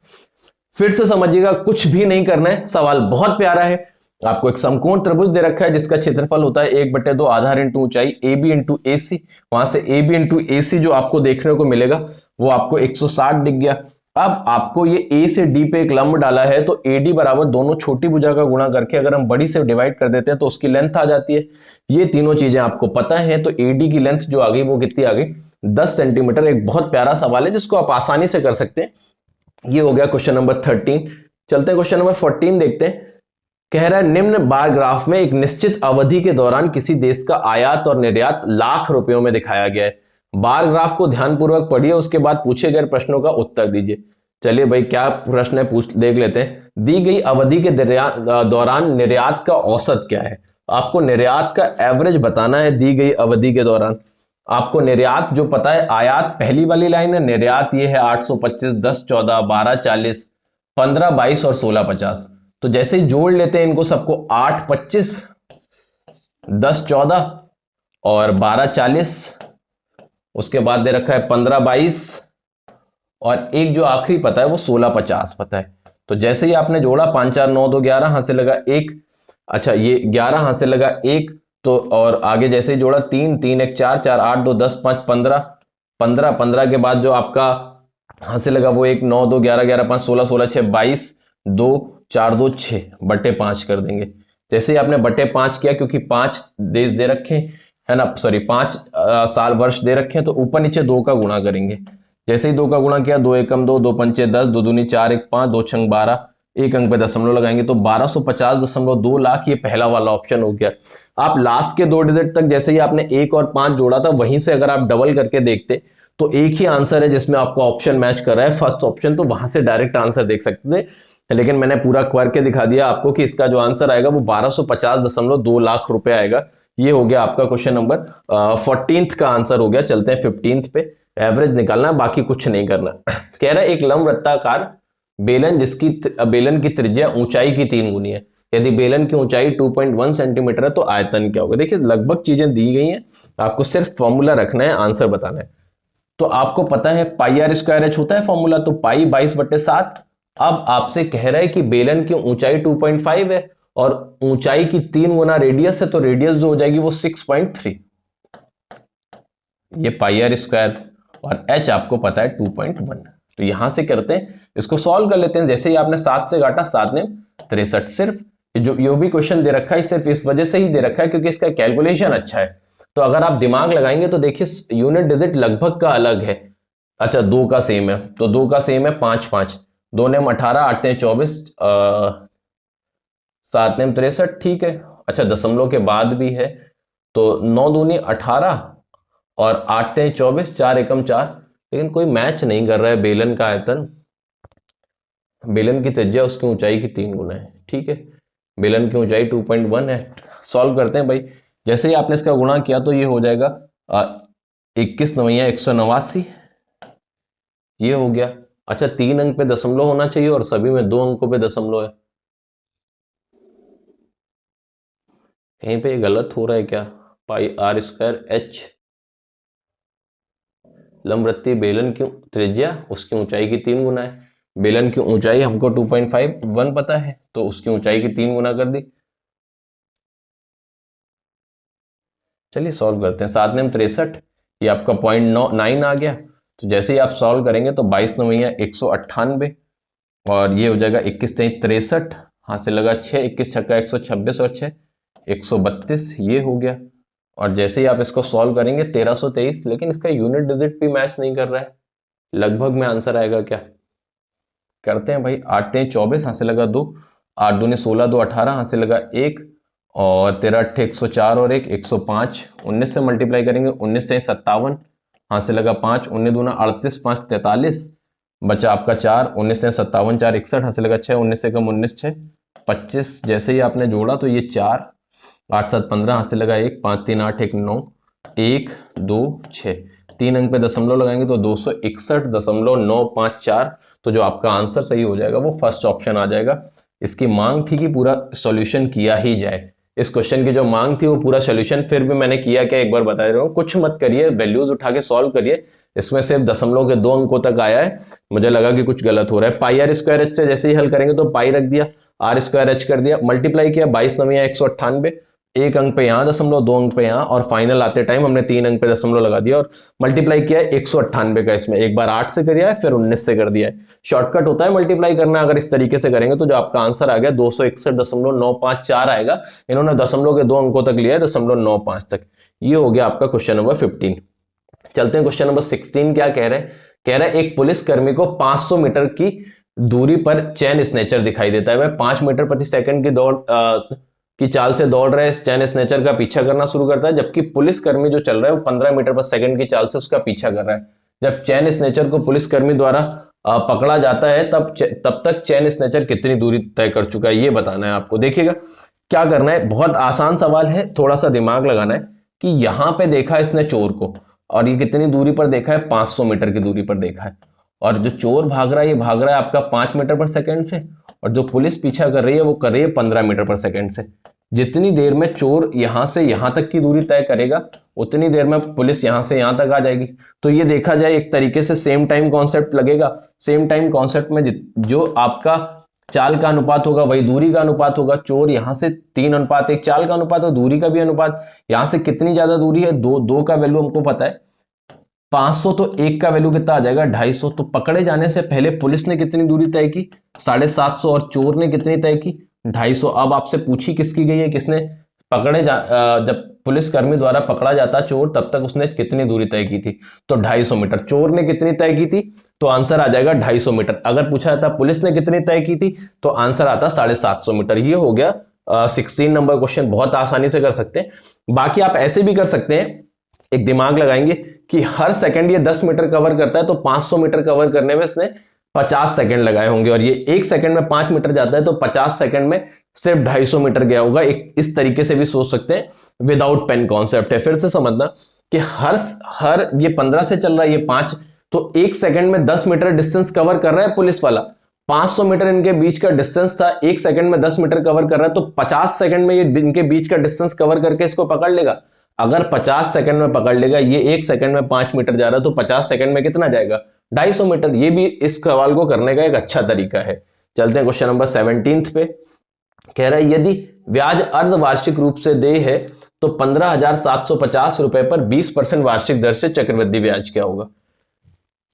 फिर से समझिएगा, कुछ भी नहीं करना है, सवाल बहुत प्यारा है। आपको एक समकोण त्रिभुज दे रखा है जिसका क्षेत्रफल होता है 1/2 आधार इंटू ऊंचाई ए बी इंटू ए सी। वहां से ए बी इंटू ए सी जो आपको देखने को मिलेगा वो आपको 160 दिख गया। अब आपको ये ए से डी पे एक लंब डाला है, तो ए डी बराबर दोनों छोटी भुजा का गुणा करके अगर हम बड़ी से डिवाइड कर देते हैं तो उसकी लेंथ आ जाती है। ये तीनों चीजें आपको पता है, तो ए डी की लेंथ जो आ गई वो कितनी आ गई, 10 सेंटीमीटर। एक बहुत प्यारा सवाल है जिसको आप आसानी से कर सकते हैं। ये हो गया क्वेश्चन नंबर 13। चलते हैं क्वेश्चन नंबर 14 देखते हैं। कह रहा है निम्न बार ग्राफ में एक निश्चित अवधि के दौरान किसी देश का आयात और निर्यात लाख रुपयों में दिखाया गया है। बार ग्राफ को ध्यानपूर्वक पढ़िए, उसके बाद पूछे गए प्रश्नों का उत्तर दीजिए। चलिए भाई क्या प्रश्न है पूछ देख लेते हैं। दी गई अवधि के दौरान निर्यात का औसत क्या है। आपको निर्यात का एवरेज बताना है दी गई अवधि के दौरान। आपको निर्यात जो पता है, आयात पहली वाली लाइन है, निर्यात ये है 825, 10, 14, 12, 40, 15, 22 और 16, 50। तो जैसे ही जोड़ लेते हैं इनको सबको, 8, 25, 10, 14 और 12, 40, उसके बाद दे रखा है 15, 22 और एक जो आखिरी पता है वो 16, 50 पता है। तो जैसे ही आपने जोड़ा 5, 4, 9, 2, 11 हाथ से लगा 1, अच्छा ये 11 हाथ से लगा 1, तो और आगे जैसे ही जोड़ा 3, 3, 1, 4, 4, 8, 2, 10, 5, 15, 15, 15 के बाद जो आपका हाथ से लगा वो 1, 9, 2, 11, 11, 5, 16, 16, 6, 22, 2, 4, 2, 6 बटे 5 कर देंगे। जैसे ही आपने बटे 5 किया, क्योंकि 5 देश दे रखे है ना, सॉरी 5 साल वर्ष दे रखे हैं, तो ऊपर नीचे 2 का गुणा करेंगे। जैसे ही 2 का गुणा किया, 2 एकम 2, 2 पंचे 10, 2 दूनी 4, 1 5, 2 छंग 12, एक अंक पे दशमलव लगाएंगे तो 1250.2 लाख, ये पहला वाला ऑप्शन हो गया। आप लास्ट के 2 डिजिट तक जैसे ही आपने 1 और 5 जोड़ा था, वहीं से अगर आप डबल करके देखते तो एक ही आंसर है जिसमें आपको ऑप्शन मैच कर रहा है, फर्स्ट ऑप्शन, तो वहां से डायरेक्ट आंसर देख सकते थे। लेकिन मैंने पूरा करके दिखा दिया आपको कि इसका जो आंसर आएगा वो 1250.2 लाख रुपए आएगा। ये हो गया आपका क्वेश्चन नंबर 14th का आंसर हो गया। चलते हैं 15th पे। एवरेज निकालना, बाकी कुछ नहीं करना। कह रहा है एक लंब वृत्ताकार बेलन जिसकी बेलन की त्रिज्या ऊंचाई की 3 गुनी है। यदि बेलन की ऊंचाई 2.1 सेंटीमीटर है तो आयतन क्या होगा। देखिए लगभग चीजें दी गई हैं, आपको सिर्फ फॉर्मूला रखना है, आंसर बताना है। तो आपको पता है पाई आर स्क्वायर एच होता है फॉर्मूला, तो पाई 22/7। अब आपसे कह रहा है कि बेलन की ऊंचाई 2.5 है और ऊंचाई की 3 गुना रेडियस है, तो रेडियस जो हो जाएगी वो 6.3। ये पाई आर स्क्वायर, और एच आपको पता है 2.1। तो यहां से करते हैं, इसको सॉल्व कर लेते हैं। जैसे ही आपने 7 से काटा, 7 ने 63। सिर्फ जो भी क्वेश्चन दे रखा है सिर्फ इस वजह से ही दे रखा है क्योंकि इसका कैलकुलेशन अच्छा है। तो अगर आप दिमाग लगाएंगे तो देखिए यूनिट डिजिट लगभग का अलग है। अच्छा 2 का सेम है, तो 2 का सेम है 5, 5, 2 ने 18, 8 ने 24, 7 ने 63, ठीक है। अच्छा दशमलव के बाद भी है, तो 9 दूनी 18 और 8 ने 24, 4 एकम 4, लेकिन कोई मैच नहीं कर रहा है। बेलन का आयतन, बेलन की त्रिज्या उसकी ऊंचाई की 3 गुना है, ठीक है। बेलन की ऊंचाई 2.1 है। सॉल्व करते हैं भाई। जैसे ही आपने इसका गुणा किया तो ये हो जाएगा 21 9 189, ये हो गया। अच्छा 3 अंक पे दशमलव होना चाहिए और सभी में 2 अंकों पे दशमलव है, कहीं पे गलत हो रहा है क्या। पाई आर स्क्वायर एच, लंबवृत्तीय बेलन की त्रिज्या उसकी ऊंचाई की 3 गुना है। बेलन की ऊंचाई हमको 2.51 पता है, तो उसकी ऊंचाई की 3 गुना कर दी। चलिए सॉल्व करते हैं। 7 ने 63, ये आपका 0.9 आ गया। तो जैसे ही आप सॉल्व करेंगे तो 22 9 198 और ये हो जाएगा 21 3 63, हाथ से लगा 6, 21 छक्का 126 और 6 132, ये हो गया। और जैसे ही आप इसको सॉल्व करेंगे 1323, लेकिन इसका यूनिट डिजिट भी मैच नहीं कर रहा है। लगभग में आंसर आएगा क्या, करते हैं भाई। 8 3 24, हाथ से लगा 2, 8 2 16, 2 18, हाथ से लगा 1 और 13 8 104 और 105, 19 से मल्टीप्लाई करेंगे, 19 से 57, हाथ से लगा 5, 19 दूना 38, 5 43, बचा आपका 4, 19 से 57 4 61, हाथ से लगा 6, 19 से कम 19 6 25। जैसे ही आपने जोड़ा तो ये 4 8 7 15, हाथ से लगा 1, 5 3 8 1 9, 1 2 6, 3 अंक पे दशमलव लगाएंगे तो 261.954। तो जो आपका आंसर सही हो जाएगा वो फर्स्ट ऑप्शन आ जाएगा। इसकी मांग थी कि पूरा सॉल्यूशन किया ही जाए। इस क्वेश्चन की जो मांग थी वो पूरा सॉल्यूशन फिर भी मैंने किया क्या, एक बार बता रहा हूँ। कुछ मत करिए, वैल्यूज उठा के सॉल्व करिए। इसमें सिर्फ दशमलव के 2 अंकों तक आया है, मुझे लगा कि कुछ गलत हो रहा है। पाई आर स्क्वायर एच से जैसे ही हल करेंगे तो पाई रख दिया, आर स्क्वायर एच कर दिया, मल्टीप्लाई किया, 22 नविया 198, 1 अंक पे यहाँ दशमलव, 2 अंक पे यहाँ, और फाइनल आते टाइम हमने 3 अंक पे दशमलव लगा दिया और मल्टीप्लाई किया 198 का। इसमें एक बार 8 से कर दिया है, फिर 19 से कर दिया है। शॉर्टकट होता है मल्टीप्लाई करना। अगर इस तरीके से करेंगे तो जो आपका आंसर आ गया 261.954 आएगा। इन्होंने दशमलव के 2 अंकों तक लिया है, 0.95 तक। ये हो गया आपका क्वेश्चन नंबर 15। चलते हैं क्वेश्चन नंबर 16। क्या कह रहे हैं? कह रहे हैं एक पुलिसकर्मी को 500 मीटर की दूरी पर चैन स्नेचर दिखाई देता है। वह 5 मीटर प्रति सेकंड की दौड़ की चाल से दौड़ रहे चैन स्नेचर का पीछा करना शुरू करता है, जबकि पुलिसकर्मी जो चल रहा है वो 15 मीटर पर सेकंड की चाल से उसका पीछा कर रहा है। जब चैन स्नेचर को पुलिसकर्मी द्वारा पकड़ा जाता है तब तक चैन स्नेचर कितनी दूरी तय कर चुका है, ये बताना है आपको। देखिएगा क्या करना है, बहुत आसान सवाल है, थोड़ा सा दिमाग लगाना है कि यहां पे देखा इसने चोर को और ये कितनी दूरी पर देखा है, 500 मीटर की दूरी पर देखा है। और जो चोर भाग रहा है ये भाग रहा है आपका 5 मीटर पर सेकंड से, और जो पुलिस पीछा कर रही है वो कर रही है 15 मीटर पर सेकंड से। जितनी देर में चोर यहां से यहां तक की दूरी तय करेगा उतनी देर में पुलिस यहां से यहां तक आ जाएगी। तो ये देखा जाए एक तरीके से सेम टाइम कॉन्सेप्ट लगेगा। सेम टाइम कॉन्सेप्ट में जो आपका चाल का अनुपात होगा वही दूरी का अनुपात होगा। चोर यहां से 3:1 चाल का अनुपात और दूरी का भी अनुपात। यहां से कितनी ज्यादा दूरी है, 2 का वैल्यू हमको पता है, 500 तो 1 का वैल्यू कितना आ जाएगा, 250। तो पकड़े जाने से पहले पुलिस ने कितनी दूरी तय की, 750, और चोर ने कितनी तय की, 250। अब आपसे पूछी किसकी गई है, किसने जब पुलिसकर्मी द्वारा पकड़ा जाता चोर तब तक उसने कितनी दूरी तय की थी, तो 250 मीटर। चोर ने कितनी तय की थी, तो आंसर आ जाएगा 250 मीटर। अगर पूछा जाता पुलिस ने कितनी तय की थी तो आंसर आता 750 मीटर। ये हो गया 16 नंबर क्वेश्चन। बहुत आसानी से कर सकते हैं। बाकी आप ऐसे भी कर सकते हैं, एक दिमाग लगाएंगे कि हर सेकंड ये 10 मीटर कवर करता है तो 500 मीटर कवर करने में इसने 50 सेकंड लगाए होंगे, और ये 1 सेकंड में 5 मीटर जाता है तो 50 सेकंड में सिर्फ 250 मीटर गया होगा। एक इस तरीके से भी सोच सकते हैं। विदाउट पेन कॉन्सेप्ट है। फिर से समझना कि हर ये 15 से चल रहा है, ये 5, तो 1 सेकंड में 10 मीटर डिस्टेंस कवर कर रहा है पुलिस वाला। 500 मीटर इनके बीच का डिस्टेंस था, 1 सेकंड में 10 मीटर कवर कर रहा है, तो 50 सेकंड में ये इनके बीच का डिस्टेंस कवर करके इसको पकड़ लेगा। अगर 50 सेकंड में पकड़ लेगा, ये 1 सेकंड में 5 मीटर जा रहा है, तो 50 सेकंड में कितना जाएगा, 250 मीटर। ये भी इस सवाल को करने का एक अच्छा तरीका है। चलते हैं क्वेश्चन नंबर 17 पे। कह रहा है यदि ब्याज अर्धवार्षिक रूप से देय है तो 15,750 रुपए पर 20% वार्षिक दर से चक्रवृद्धि ब्याज क्या होगा।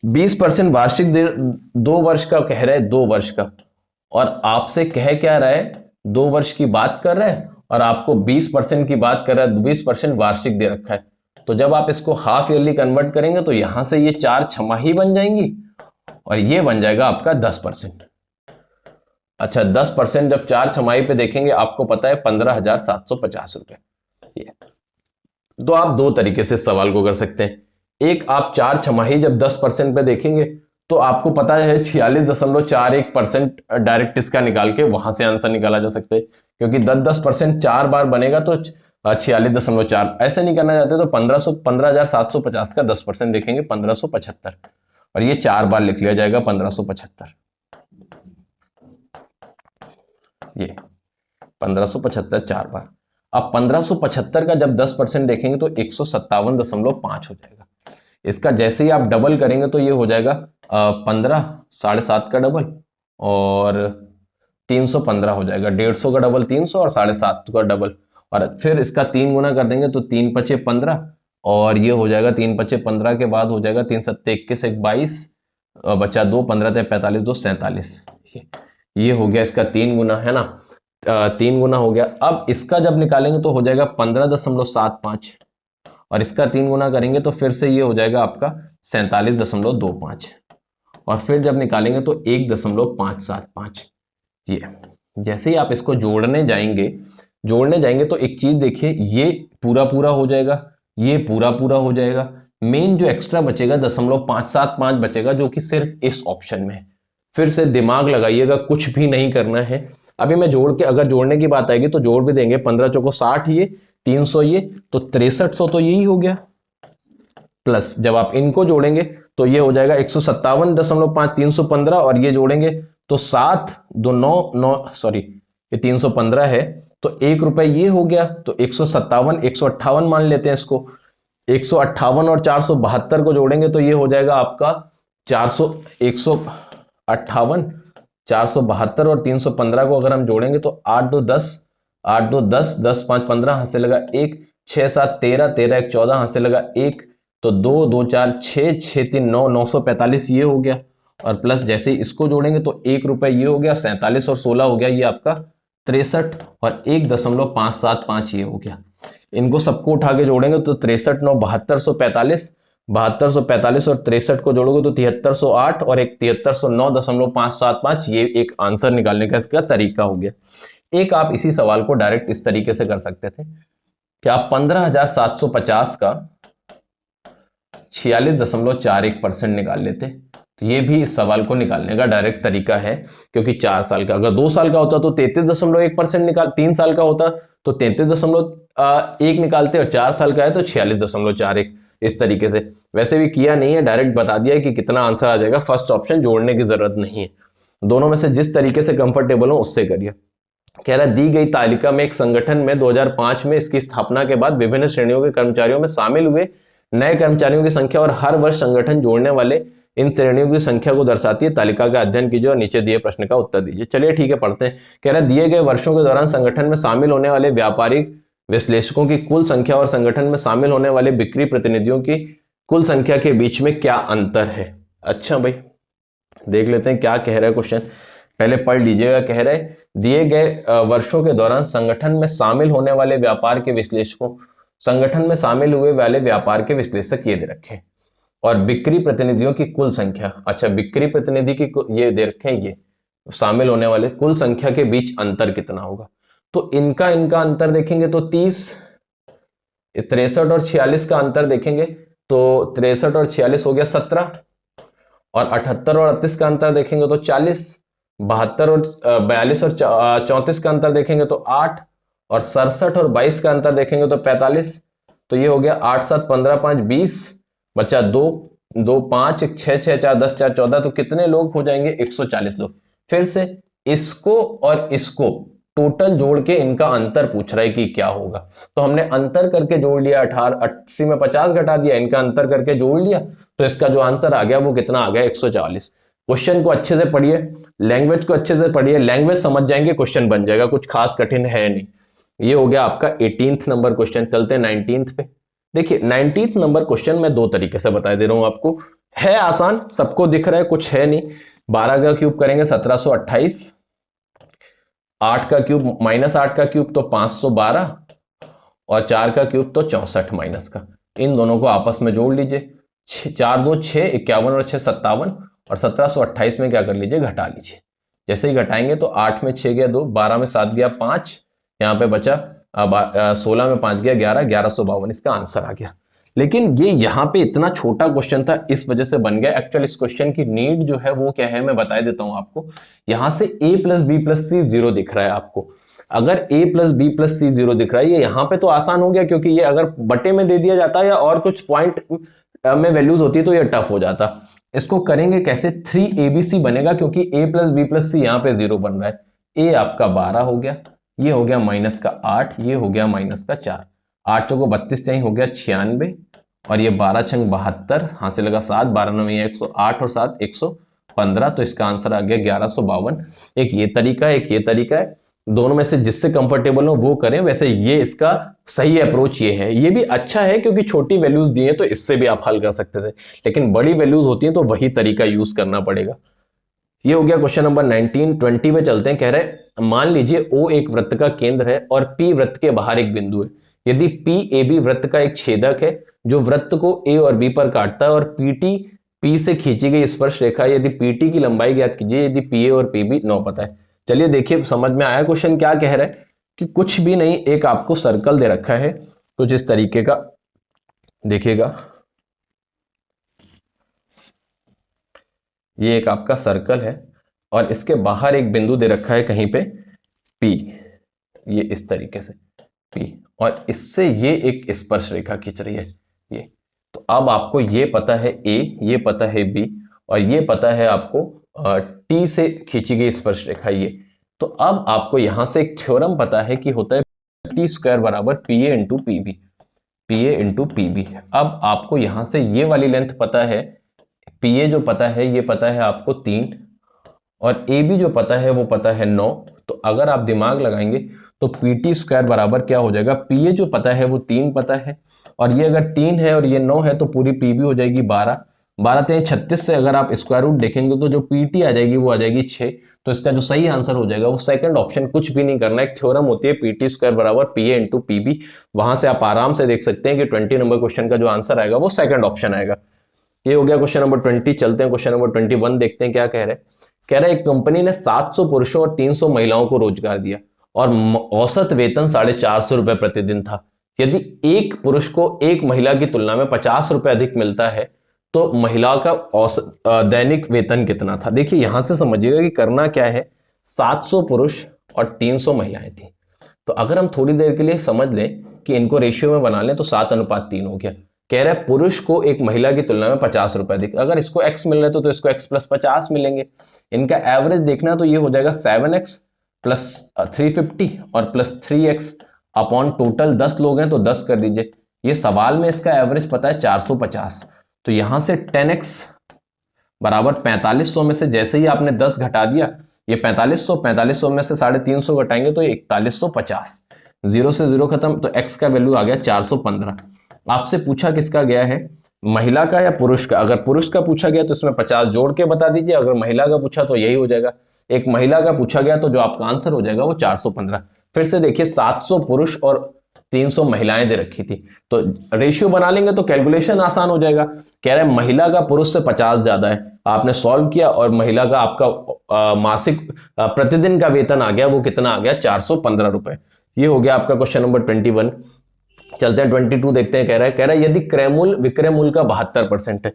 20% वार्षिक दर 2 वर्ष का कह रहा है, 2 वर्ष का, और आपसे कह क्या रहा है, 2 वर्ष की बात कर रहा है और आपको 20% की बात कर रहा है। 20% वार्षिक दे रखा है, तो जब आप इसको हाफ ईयरली कन्वर्ट करेंगे तो यहां से ये 4 छमाही बन जाएंगी और ये बन जाएगा आपका 10%। अच्छा, 10% जब 4 छमाही पे देखेंगे आपको पता है 15,750 रुपए। तो आप 2 तरीके से सवाल को कर सकते हैं। एक, आप 4 छमाही जब 10% पे देखेंगे तो आपको पता है 46.41% डायरेक्ट इसका निकाल के वहां से आंसर निकाला जा सकता है, क्योंकि 10% 4 बार बनेगा तो 46.4। ऐसे नहीं करना चाहते तो 15,750 का 10% देखेंगे 1575, और ये 4 बार लिख लिया जाएगा 1575। ये 1575 4 बार। अब 1575 का जब 10% देखेंगे तो 157.5 हो जाएगा। इसका जैसे ही आप डबल करेंगे तो ये हो जाएगा 15, 7.5 का डबल और 315 हो जाएगा। 150 का डबल 300 और 7.5 का डबल, और फिर इसका 3 गुना कर देंगे तो 3 पचे 15, और ये हो जाएगा 3 पचे 15 के बाद हो जाएगा 3 सत्ते 21 1 22, बचा 2 15 ते 45 2 47। ये हो गया इसका 3 गुना, है ना, 3 गुना हो गया। अब इसका जब निकालेंगे तो हो जाएगा 15.75, और इसका 3 गुना करेंगे तो फिर से ये हो जाएगा आपका 47.25, और फिर जब निकालेंगे तो 1.575। ये जैसे ही आप इसको जोड़ने जाएंगे जोड़ने जाएंगे तो एक चीज देखिए, ये पूरा पूरा हो जाएगा, ये पूरा पूरा हो जाएगा, मेन जो एक्स्ट्रा बचेगा 0.575 बचेगा, जो कि सिर्फ इस ऑप्शन में है। फिर से दिमाग लगाइएगा, कुछ भी नहीं करना है। अभी मैं जोड़ के, अगर जोड़ने की बात आएगी तो जोड़ भी देंगे, 15 चौको 60, ये 300, ये तो 6300, तो यही हो गया। प्लस जब आप इनको जोड़ेंगे तो ये हो जाएगा 157.5, 315, और ये जोड़ेंगे तो 7 2 9 9, सॉरी ये 315 है, तो ₹1 ये हो गया, तो 157 158 मान लेते हैं इसको। 158 और 472 को जोड़ेंगे तो ये हो जाएगा आपका 400, 158, 472 और 315 को अगर हम जोड़ेंगे तो 8 2 10, 8 2 10, 10 5 15, हाथ से लगा 1, 6 7 13, 13 1 14, हाथ से लगा 1, तो 2 2 4 6, 6 3 9, 945 ये हो गया। और प्लस जैसे ही इसको जोड़ेंगे तो ₹1 ये हो गया, 47 और 16 हो गया, ये आपका 63, और 1.575 ये हो गया। इनको सबको उठा के जोड़ेंगे तो 63 9 7245, 7245 और 63 को जोड़ोगे तो 7308, और एक 7309.575, ये एक आंसर निकालने का इसका तरीका हो गया। एक आप इसी सवाल को डायरेक्ट इस तरीके से कर सकते थे कि आप 15,750 का 46.41% निकाल लेते, तो ये भी इस सवाल को निकालने का डायरेक्ट तरीका है। क्योंकि 4 साल का, अगर 2 साल का होता तो 33.1% निकाल, 3 साल का होता तो 33.1 निकालते, और 4 साल का है तो 46.41, इस तरीके से। वैसे भी किया नहीं है, डायरेक्ट बता दिया है कि कितना आंसर आ जाएगा। फर्स्ट ऑप्शन जोड़ने की जरूरत नहीं है, दोनों में से जिस तरीके से कंफर्टेबल हो उससे करिए। कह रहा है दी गई तालिका में एक संगठन में 2005 में इसकी स्थापना के बाद विभिन्न श्रेणियों के कर्मचारियों में शामिल हुए नए कर्मचारियों की संख्या और हर वर्ष संगठन जोड़ने वाले इन श्रेणियों की संख्या को दर्शाती है। तालिका का अध्ययन कीजिए और नीचे दिए प्रश्न का उत्तर दीजिए। चलिए ठीक है, पढ़ते हैं। कह रहा है दिए गए वर्षों के दौरान संगठन में शामिल होने वाले व्यापारिक विश्लेषकों की कुल संख्या और संगठन में शामिल होने वाले बिक्री प्रतिनिधियों की कुल संख्या के बीच में क्या अंतर है। अच्छा भाई, देख लेते हैं क्या कह रहा है क्वेश्चन, पहले पढ़ लीजिएगा। कह रहे दिए गए वर्षों के दौरान संगठन में शामिल होने वाले व्यापार के विश्लेषकों, संगठन में शामिल हुए वाले व्यापार के विश्लेषक ये दे रखे, और बिक्री प्रतिनिधियों की कुल संख्या। अच्छा, बिक्री प्रतिनिधि की ये दे रखे, ये शामिल होने वाले कुल संख्या के बीच अंतर कितना होगा। तो इनका अंतर देखेंगे तो 30, 63 और 46 का अंतर देखेंगे तो 63 और 46 हो गया 17, और 78 और 38 का अंतर देखेंगे तो 40, 72 और 42 और 34 का अंतर देखेंगे तो 8, और 67 और 22 का अंतर देखेंगे तो 45। तो ये हो गया 8 7 15 5 20, बचा 2 2 5 1 6 6 4 10 4 14, तो कितने लोग हो जाएंगे 140 लोग। फिर से इसको और इसको टोटल जोड़ के इनका अंतर पूछ रहा है कि क्या होगा। तो हमने अंतर करके जोड़ लिया, 80 में 50 घटा दिया, इनका अंतर करके जोड़ लिया, तो इसका जो आंसर आ गया वो कितना आ गया 140। क्वेश्चन को अच्छे से पढ़िए, लैंग्वेज को अच्छे से पढ़िए, लैंग्वेज समझ जाएंगे क्वेश्चन बन जाएगा, कुछ खास कठिन है नहीं। ये हो गया आपका 18th नंबर क्वेश्चन। चलते हैं 19th पे। देखिए 19th नंबर क्वेश्चन मैं दो तरीके से बता दे रहा हूं आपको, है आसान, सबको दिख रहा है, कुछ है नहीं। 12 का क्यूब करेंगे 1728, 8 का क्यूब माइनस 8 का क्यूब तो 512, और 4 का क्यूब तो 64 माइनस का। इन दोनों को आपस में जोड़ लीजिए, 4 2 6, 51 और 6 57, और 1728 में क्या कर लीजिए, घटा लीजिए। जैसे ही घटाएंगे तो 8 में 6 गया 2, 12 में 7 गया 5, यहाँ पे बचा 16 में 5 गया 11, 1152 इसका आंसर आ गया। लेकिन ये यहाँ पे इतना छोटा क्वेश्चन था, इस वजह से बन गया। एक्चुअल इस क्वेश्चन की नीड जो है वो क्या है मैं बता देता हूं आपको। यहां से a प्लस बी प्लस सी 0 दिख रहा है आपको। अगर a प्लस बी प्लस सी 0 दिख रहा है, ये यहाँ पे तो आसान हो गया, क्योंकि ये अगर बटे में दे दिया जाता या और कुछ पॉइंट में वैल्यूज होती तो ये टफ हो जाता। इसको करेंगे कैसे, 3abc बनेगा, क्योंकि a प्लस बी प्लस सी यहाँ पे 0 बन रहा है। a आपका 12 हो गया, ये हो गया माइनस का 8, ये हो गया माइनस का 4, 8 चौको 32 चाहिए हो गया 96, और ये 12 छंग 72, हाथ से लगा 7, 12 9 108 और 7 115, तो इसका आंसर आ गया 1152। एक ये तरीका है, एक ये तरीका है, दोनों में से जिससे कंफर्टेबल हो वो करें। वैसे ये इसका सही अप्रोच ये है, ये भी अच्छा है क्योंकि छोटी वैल्यूज दी हैं तो इससे भी आप हल कर सकते थे, लेकिन बड़ी वैल्यूज होती हैं तो वही तरीका यूज करना पड़ेगा। ये हो गया क्वेश्चन नंबर 19। 20 पे चलते हैं। कह रहे मान लीजिए O एक वृत्त का केंद्र है और P वृत्त के बाहर एक बिंदु है। यदि PAB वृत्त का एक छेदक है जो वृत्त को A और B पर काटता है, और PT P से खींची गई स्पर्श रेखा, यदि PT की लंबाई ज्ञात कीजिए, यदि PA और PB 9 पता है। चलिए देखिए समझ में आया क्वेश्चन क्या कह रहा है। कि कुछ भी नहीं, एक आपको सर्कल दे रखा है कुछ इस तरीके का, देखिएगा ये एक आपका सर्कल है और इसके बाहर एक बिंदु दे रखा है कहीं पे P, ये इस तरीके से P, और इससे ये एक स्पर्श रेखा खींच रही है ये। तो अब आपको ये पता है A, ये पता है B, और ये पता है आपको T से खींची गई स्पर्श रेखा ये। तो अब आपको यहां से एक थ्योरम पता है कि होता है टी स्क्वायर बराबर PA into PB, PA into PB। अब आपको यहां से ये वाली लेंथ पता है, PA जो पता है ये पता है आपको 3, और AB जो पता है वो पता है 9। तो अगर आप दिमाग लगाएंगे तो PT स्क्वायर बराबर क्या हो जाएगा, PA जो पता है वो 3 पता है, और ये अगर 3 है और ये 9 है तो पूरी PB हो जाएगी 12, 12 3 36 से अगर आप स्क्वायर रूट देखेंगे तो जो PT आ जाएगी वो आ जाएगी 6। तो इसका जो सही आंसर हो जाएगा वो सेकंड ऑप्शन, कुछ भी नहीं करना, एक थ्योरम होती है PT स्क्वायर बराबर PA इंटू PB। वहां से आप आराम से देख सकते हैं कि 20 नंबर क्वेश्चन का जो आंसर आएगा वो सेकंड ऑप्शन आएगा। ये हो गया क्वेश्चन नंबर 20। चलते हैं क्वेश्चन नंबर 21, देखते हैं क्या कह रहे हैं। कह रहा है एक कंपनी ने 700 पुरुषों और 300 महिलाओं को रोजगार दिया और औसत वेतन 450 रुपए प्रतिदिन था। यदि एक पुरुष को एक महिला की तुलना में 50 रुपए अधिक मिलता है तो महिला का औसत दैनिक वेतन कितना था। देखिए यहां से समझिएगा कि करना क्या है, 700 पुरुष और 300 महिलाएं थी। तो अगर हम थोड़ी देर के लिए समझ लें कि इनको रेशियो में बना लें तो 7:3 हो गया। कह रहा है पुरुष को एक महिला की तुलना में 50 रुपए अधिक, अगर इसको x मिल रहे तो इसको x प्लस 50 मिलेंगे। इनका एवरेज देखना तो ये हो जाएगा 7x प्लस 350 और प्लस 3x अपॉन टोटल 10 लोग हैं तो 10 कर दीजिए। ये सवाल में इसका एवरेज पता है 450, तो यहां से 10x बराबर 4500 में से जैसे ही आपने 10 घटा दिया, ये 4500 में से 350 घटाएंगे तो ये 4150, 0 से 0 खत्म, तो x का वैल्यू आ गया 415। आपसे पूछा किसका गया है, महिला का या पुरुष का। अगर पुरुष का पूछा गया तो इसमें 50 जोड़ के बता दीजिए, अगर महिला का पूछा तो यही हो जाएगा। एक महिला का पूछा गया तो जो आपका आंसर हो जाएगा वो 415। फिर से देखिए 700 पुरुष और 300 महिलाएं दे रखी थी, तो रेशियो बना लेंगे तो कैलकुलेशन आसान हो जाएगा। कह रहे हैं महिला का पुरुष से 50 ज्यादा है, आपने सॉल्व किया और महिला का आपका मासिक प्रतिदिन का वेतन आ गया, वो कितना आ गया 415 रुपए। ये हो गया आपका क्वेश्चन नंबर 21। चलते हैं 22 देखते हैं। कह रहा है यदि क्रय मूल्य विक्रय मूल्य का 72% है,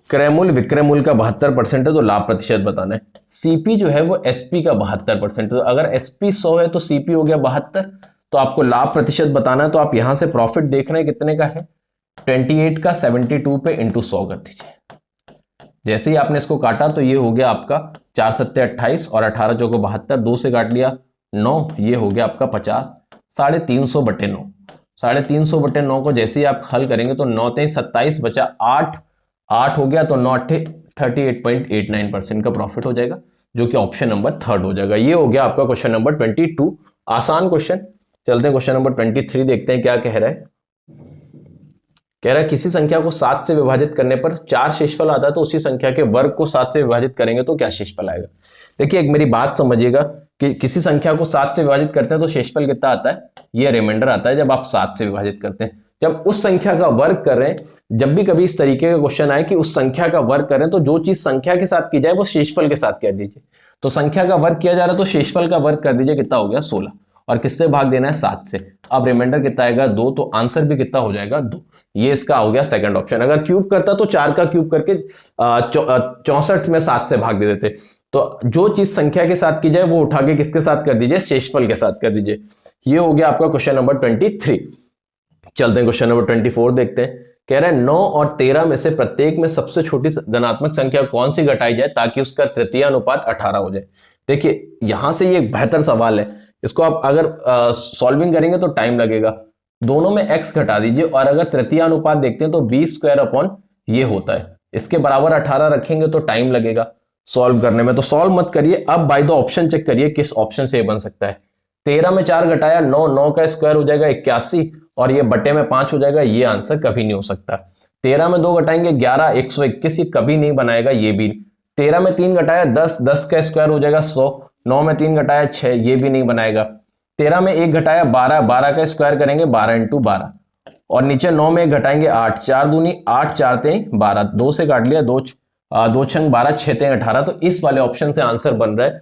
क्रय मूल्य विक्रय मूल्य का 72% है तो लाभ प्रतिशत बताना है। सीपी जो है वो एसपी का 72% है, तो अगर एसपी 100 है तो सीपी हो गया 72, तो आपको लाभ प्रतिशत बताना है। तो आप यहां से प्रॉफिट देख रहे हैं कितने का है, 28 का 72 पे इंटू 100 कर दीजिए। जैसे ही आपने इसको काटा तो ये हो गया आपका 4 सत्ते 28 और 18 चौको 72, 2 से काट लिया 9, ये हो गया आपका 50, 350 बटे 9, 350 बटे 9 को जैसे ही आप हल करेंगे तो 9 3 27 बचा 8 हो गया, तो 9 8 38.89% का प्रॉफिट हो जाएगा, जो कि ऑप्शन नंबर 3 हो जाएगा। ये हो गया आपका क्वेश्चन नंबर 22, आसान क्वेश्चन। चलते हैं क्वेश्चन नंबर 23 देखते हैं क्या कह रहा है। कह रहा है किसी संख्या को 7 से विभाजित करने पर 4 शेषफल आता है, तो उसी संख्या के वर्ग को 7 से विभाजित करेंगे तो क्या शेषफल आएगा। देखिए एक मेरी बात समझिएगा कि किसी संख्या को 7 से विभाजित करते हैं तो शेषफल कितना आता है, ये रिमाइंडर आता है जब आप 7 से विभाजित करते हैं। जब उस संख्या का वर्ग कर रहे हैं, जब भी कभी इस तरीके का क्वेश्चन आए कि उस संख्या का वर्ग करें तो जो चीज संख्या के साथ की जाए वो शेषफल के साथ कह दीजिए। तो संख्या का वर्ग किया जा रहा है तो शेषफल का वर्ग कर दीजिए, कितना हो गया 16, और किससे भाग देना है 7 से। अब रिमाइंडर कितना आएगा 2, तो आंसर भी कितना हो जाएगा 2। ये इसका हो गया सेकंड ऑप्शन। अगर क्यूब करता तो 4 का क्यूब करके 64 में 7 से भाग दे देते। तो जो चीज संख्या के साथ की जाए वो उठा के किसके साथ कर दीजिए, शेषफल के साथ कर दीजिए। ये हो गया आपका क्वेश्चन नंबर 23। चलते हैं क्वेश्चन नंबर 24 देखते हैं। कह रहे हैं 9 और 13 में से प्रत्येक में सबसे छोटी धनात्मक संख्या कौन सी घटाई जाए ताकि उसका तृतीय अनुपात 18 हो जाए। देखिए यहां से ये बेहतर सवाल है, इसको आप अगर सॉल्विंग करेंगे तो टाइम लगेगा। दोनों में x घटा दीजिए, और अगर तृतीय अनुपात देखते हैं तो b² ये होता है, इसके बराबर 18 रखेंगे तो टाइम लगेगा सॉल्व करने में। तो सॉल्व मत करिए, अब बाय द ऑप्शन चेक करिए किस ऑप्शन से ये बन सकता है। 13 में 4 घटाया 9, 9 का स्क्वायर हो जाएगा 81, और ये बटे में 5 हो जाएगा, ये आंसर कभी नहीं हो सकता। 13 में 2 घटाएंगे 11, 121, ये कभी नहीं बनाएगा ये भी। 13 में 3 घटाया 10, 10 का स्क्वायर हो जाएगा 100, 9 में 3 घटाया 6, ये भी नहीं बनाएगा। 13 में 1 घटाया 12, 12 का स्क्वायर करेंगे 12 इंटू 12, और नीचे 9 में 1 घटाएंगे 8, 4 दूनी 8, 4 तें 12, 2 से काट लिया 2 छंग 12, 6 तें 18। तो इस वाले ऑप्शन से आंसर बन रहा है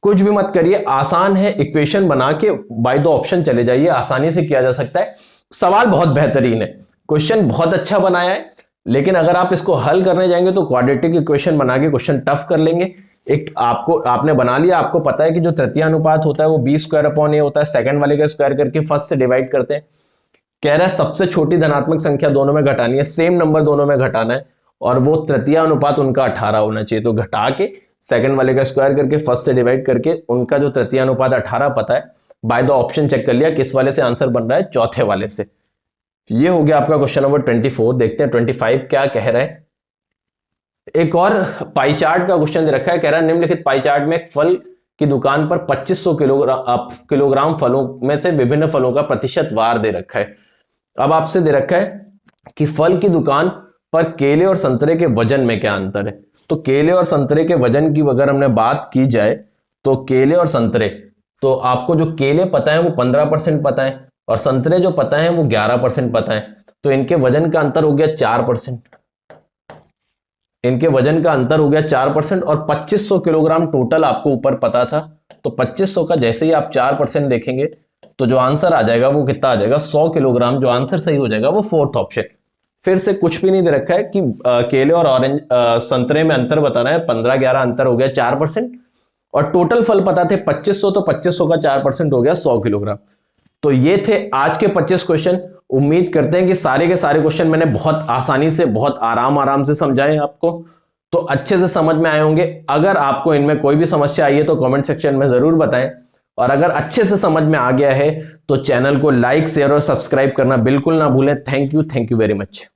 कुछ भी मत करिए, आसान है, इक्वेशन बना के बाय द ऑप्शन चले जाइए, आसानी से किया जा सकता है। सवाल बहुत बेहतरीन है, क्वेश्चन बहुत अच्छा बनाया है, लेकिन अगर आप इसको हल करने जाएंगे तो क्वाड्रेटिक इक्वेशन बना के क्वेश्चन टफ कर लेंगे। एक आपने बना लिया, आपको पता है कि जो तृतीय अनुपात होता है वो b² होता है, सेकंड वाले का स्क्वायर करके फर्स्ट से डिवाइड करते हैं। कह रहा है सबसे छोटी धनात्मक संख्या दोनों में घटानी है, सेम नंबर दोनों में घटाना है, और वो तृतीय अनुपात उनका 18 होना चाहिए। तो घटा के सेकंड वाले का स्क्वायर करके फर्स्ट से डिवाइड करके उनका जो तृतीय अनुपात 18 पता है, बाय द ऑप्शन चेक कर लिया किस वाले से आंसर बन रहा है, चौथे वाले से। ये हो गया आपका क्वेश्चन नंबर 24। देखते हैं 25 क्या कह रहा है। एक और पाई चार्ट का क्वेश्चन दे रखा है, कह रहा है निम्नलिखित पाई चार्ट में एक फल की दुकान पर 2500 किलोग्राम फलों में से विभिन्न फलों का प्रतिशत वार दे रखा है। अब आपसे दे रखा है कि फल की दुकान पर केले और संतरे के वजन में क्या अंतर है। तो केले और संतरे के वजन की अगर हमने बात की जाए तो केले और संतरे, तो आपको जो केले पता है वो 15% पता है और संतरे जो पता है वो 11% पता है। तो इनके वजन का अंतर हो गया 4%। इनके वजन का अंतर हो गया 4% और 2500 किलोग्राम टोटल आपको ऊपर पता था। तो 2500 का जैसे ही आप 4% देखेंगे तो जो आंसर आ जाएगा वो कितना आ जाएगा, 100 किलोग्राम। जो आंसर सही हो जाएगा वो फोर्थ ऑप्शन। फिर से कुछ भी नहीं दे रखा है कि केले और ऑरेंज संतरे में अंतर बताना है, 15-11 अंतर हो गया 4%, और टोटल फल पता थे 2500, तो 2500 का 4% हो गया 100 किलोग्राम। तो ये थे आज के 25 क्वेश्चन। उम्मीद करते हैं कि सारे के सारे क्वेश्चन मैंने बहुत आसानी से, बहुत आराम से समझाए आपको, तो अच्छे से समझ में आए होंगे। अगर आपको इनमें कोई भी समस्या आई है तो कमेंट सेक्शन में जरूर बताएं, और अगर अच्छे से समझ में आ गया है तो चैनल को लाइक, शेयर और सब्सक्राइब करना बिल्कुल ना भूलें। Thank you very much.